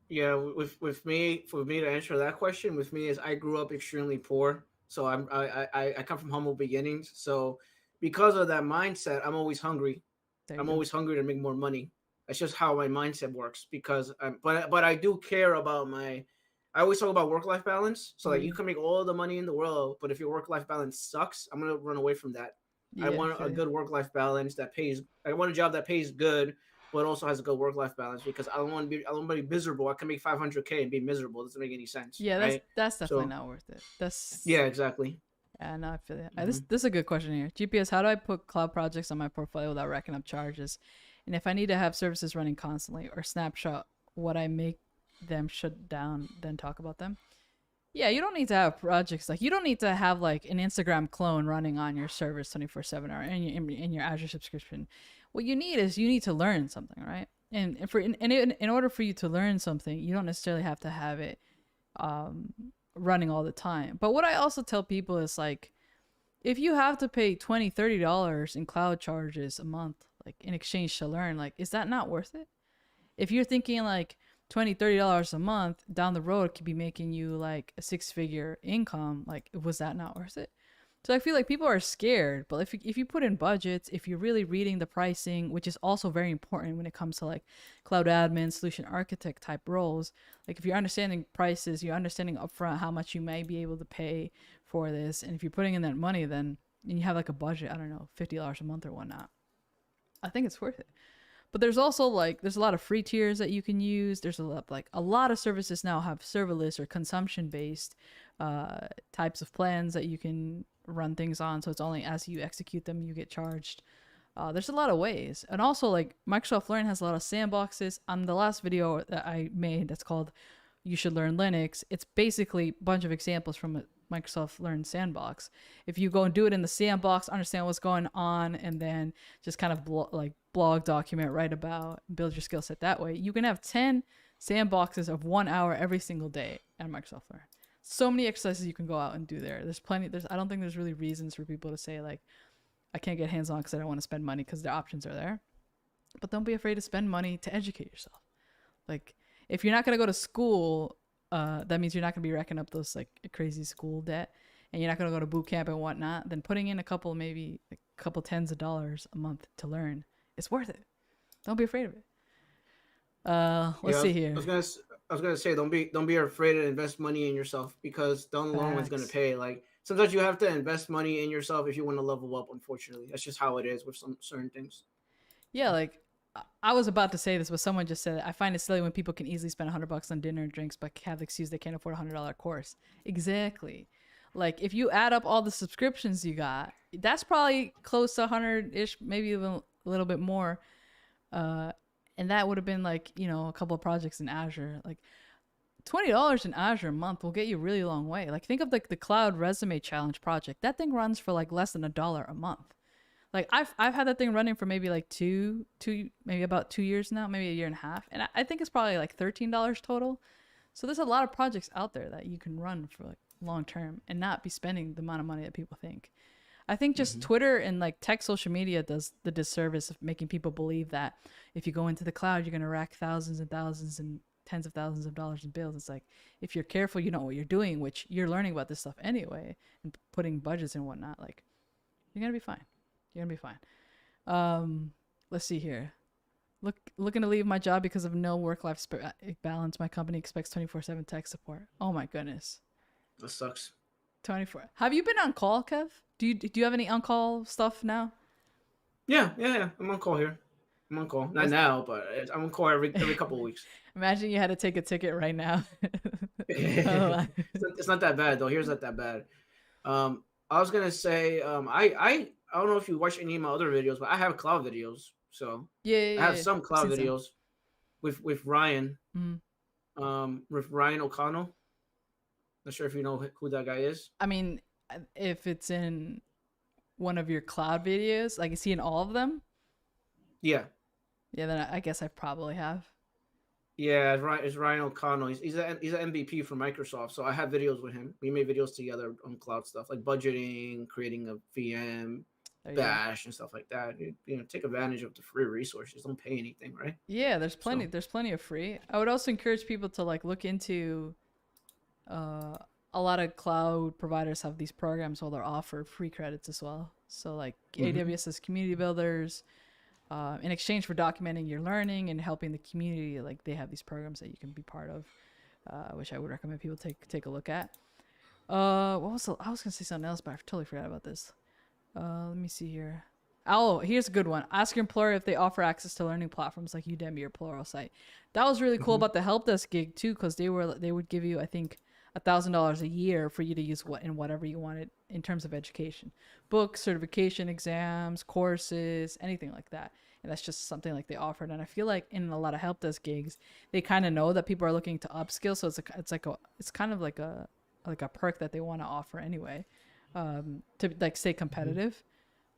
Yeah, with me, for me to answer that question, with me is I grew up extremely poor, so I come from humble beginnings. So because of that mindset, I'm always hungry. There you I'm go. always hungry to make more money. That's just how my mindset works. But I do care about my. I always talk about work life balance. So like you Mm, can make all the money in the world, but if your work life balance sucks, I'm gonna run away from that. I yeah, I want feel a you. good work life balance that pays. I want a job that pays good, but also has a good work life balance because I don't want to be miserable. I can make 500K and be miserable. It doesn't make any sense, Yeah, right? that's definitely So not worth it. That's yeah, exactly. Yeah, no, I feel it. Hmm. This is a good question here. GPS, how do I put cloud projects on my portfolio without racking up charges? And if I need to have services running constantly or snapshot what I make them shut down, then talk about them? Yeah, you don't need to have projects like you don't need to have like an Instagram clone running on your servers 24/7 or in your Azure subscription. What you need is you need to learn something, right? And for in order for you to learn something, you don't necessarily have to have it um, running all the time. But what I also tell people is like if you have to pay $20-$30 in cloud charges a month, like in exchange to learn, like is that not worth it? If you're thinking like $20-$30 a month down the road could be making you like a six-figure income, like was that not worth it? So I feel like people are scared, but if you put in budgets, if you're really reading the pricing, which is also very important when it comes to like cloud admin, solution architect type roles, like if you're understanding prices, you're understanding upfront how much you may be able to pay for this, and if you're putting in that money, then and you have like a budget, I don't know, $50 a month or whatnot, I think it's worth it. But there's also like there's a lot of free tiers that you can use. There's a lot of services now have serverless or consumption based types of plans that you can run things on. So it's only as you execute them you get charged. There's a lot of ways, and also like Microsoft Learn has a lot of sandboxes. On the last video that I made, that's called "You Should Learn Linux." It's basically a bunch of examples from a Microsoft Learn sandbox. If you go and do it in the sandbox, understand what's going on, and then just kind of blog document, write about, build your skill set that way, you can have 10 sandboxes of 1 hour every single day at Microsoft Learn. So many exercises you can go out and do there. There's plenty. I don't think there's really reasons for people to say like I can't get hands on because I don't want to spend money because the options are there. But don't be afraid to spend money to educate yourself. Like if you're not gonna go to school, that means you're not gonna be racking up those like crazy school debt, and you're not gonna go to boot camp and whatnot. Then putting in maybe a couple tens of dollars a month to learn, it's worth it. Don't be afraid of it. Let's Yeah, see here. I was gonna say don't be afraid to invest money in yourself because down the long run is gonna Facts. pay. Like sometimes you have to invest money in yourself if you want to level up. Unfortunately, that's just how it is with some certain things. Yeah, like I was about to say this, but someone just said it. I find it silly when people can easily spend $100 on dinner and drinks, but have the excuse they can't afford $100 course. Exactly. Like if you add up all the subscriptions you got, that's probably close to 100 ish, maybe even a little bit more. Uh, and that would have been like a couple of projects in Azure. Like $20 in Azure a month will get you a really long way. Like think of like the Cloud Resume Challenge project. That thing runs for like less than $1 a month. Like I've had that thing running for maybe like maybe about 2 years now, maybe a year and a half, and I think it's probably like $13 total. So there's a lot of projects out there that you can run for like long term and not be spending the amount of money that people think. I think just Hmm. Twitter and like tech social media does the disservice of making people believe that if you go into the cloud, you're gonna rack thousands and thousands and tens of thousands of dollars in bills. It's like if you're careful, you know what you're doing, which you're learning about this stuff anyway, and putting budgets and whatnot. Like you're gonna be fine. You're gonna be fine. Um, let's see here. Looking to leave my job because of no work-life balance. My company expects 24/7 tech support. Oh my goodness. That sucks. 24. Have you been on call, Kev? Do you have any on-call stuff now? Yeah. I'm on call here. I'm on call. Not now, but I'm on call every couple of weeks. Imagine you had to take a ticket right now. Oh, It's not that bad though. Here's not that bad. I was gonna say, I don't know if you watch any of my other videos, but I have cloud videos. So I have yeah. some I've cloud seen some. videos with Ryan, Mhm. with Ryan O'Connell. Not sure if you know who that guy is. I mean, if it's in one of your cloud videos, like, is he in all of them? Yeah, Yeah, then I guess I probably have. yeah, it's Ryan O'Connell. He's an MVP for Microsoft. So I have videos with him. We made videos together on cloud stuff like budgeting, creating a VM, There you go. Bash, and stuff like that. Take advantage of the free resources. Don't pay anything, right? Yeah, there's plenty. So There's plenty of free. I would also encourage people to like look into. Uh, a lot of cloud providers have these programs where they're offer free credits as well. So like mhm. AWS has community builders. In exchange for documenting your learning and helping the community, like they have these programs that you can be part of, which I would recommend people take a look at. I was gonna say something else, but I totally forgot about this. Let me see here. Oh, here's a good one. Ask your employer if they offer access to learning platforms like Udemy or Pluralsight. That was really cool Mhm. about the help desk gig too, because they would give you, I think, $1,000 a year for you to use whatever you wanted in terms of education, books, certification exams, courses, anything like that. And that's just something like they offered. And I feel like in a lot of help desk gigs, they kind of know that people are looking to upskill, so it's kind of like a perk that they want to offer anyway, to like stay Mhm. competitive.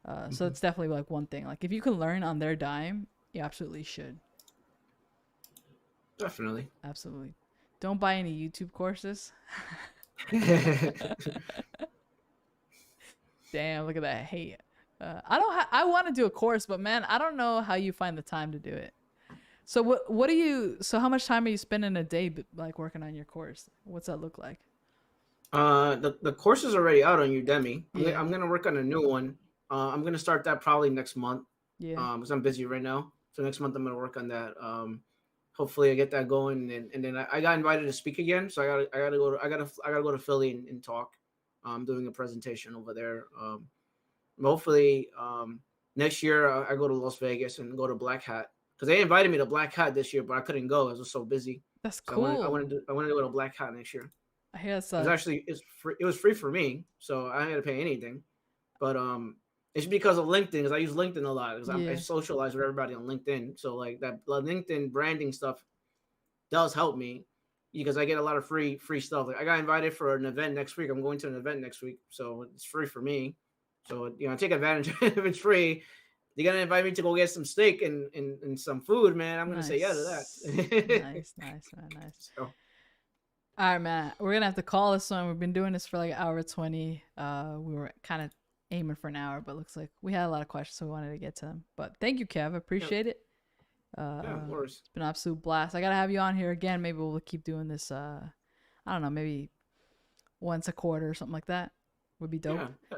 So Mhm. it's definitely like one thing. Like if you can learn on their dime, you absolutely should. Definitely. Absolutely. Don't buy any YouTube courses. Damn, look at that hate. I don't. I want to do a course, but man, I don't know how you find the time to do it. So what do you? So how much time are you spending a day like working on your course? What's that look like? The course is already out on Udemy. Yeah, I'm gonna work on a new one. I'm gonna start that probably next month. yeah. Because I'm busy right now. So next month I'm gonna work on that. Hopefully I get that going, and then I got invited to speak again. So I gotta go to Philly and talk. I'm doing a presentation over there. Hopefully next year I go to Las Vegas and go to Black Hat because they invited me to Black Hat this year, but I couldn't go. I was so busy. That's So cool. I wanted to go to Black Hat next year. I hear that's It's free. It was free for me, so I didn't had to pay anything. But it's because of LinkedIn, because I use LinkedIn a lot, because I yeah. socialize with everybody on LinkedIn. So like that LinkedIn branding stuff does help me because I get a lot of free stuff. Like I got invited for an event next week. I'm going to an event next week, so it's free for me. So take advantage if it's free. You're gonna invite me to go get some steak and some food, man. I'm gonna say yeah to Nice. that. Nice, man. Nice. So All right, man. We're gonna have to call this one. We've been doing this for like an hour 20. We were kind of aiming for an hour, but looks like we had a lot of questions, so we wanted to get to them. But thank you, Kev. I yeah, appreciate it. yeah, of course. It's been an absolute blast. I gotta have you on here again. Maybe we'll keep doing this. I don't know, maybe once a quarter or something like that. Would be dope. Yeah,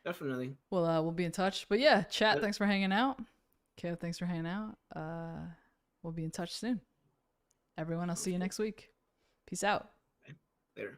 definitely. We'll be in touch. But yeah, chat. Yeah, Thanks for hanging out. Kev, thanks for hanging out. We'll be in touch soon. Everyone, I'll see you next week. Peace out. later.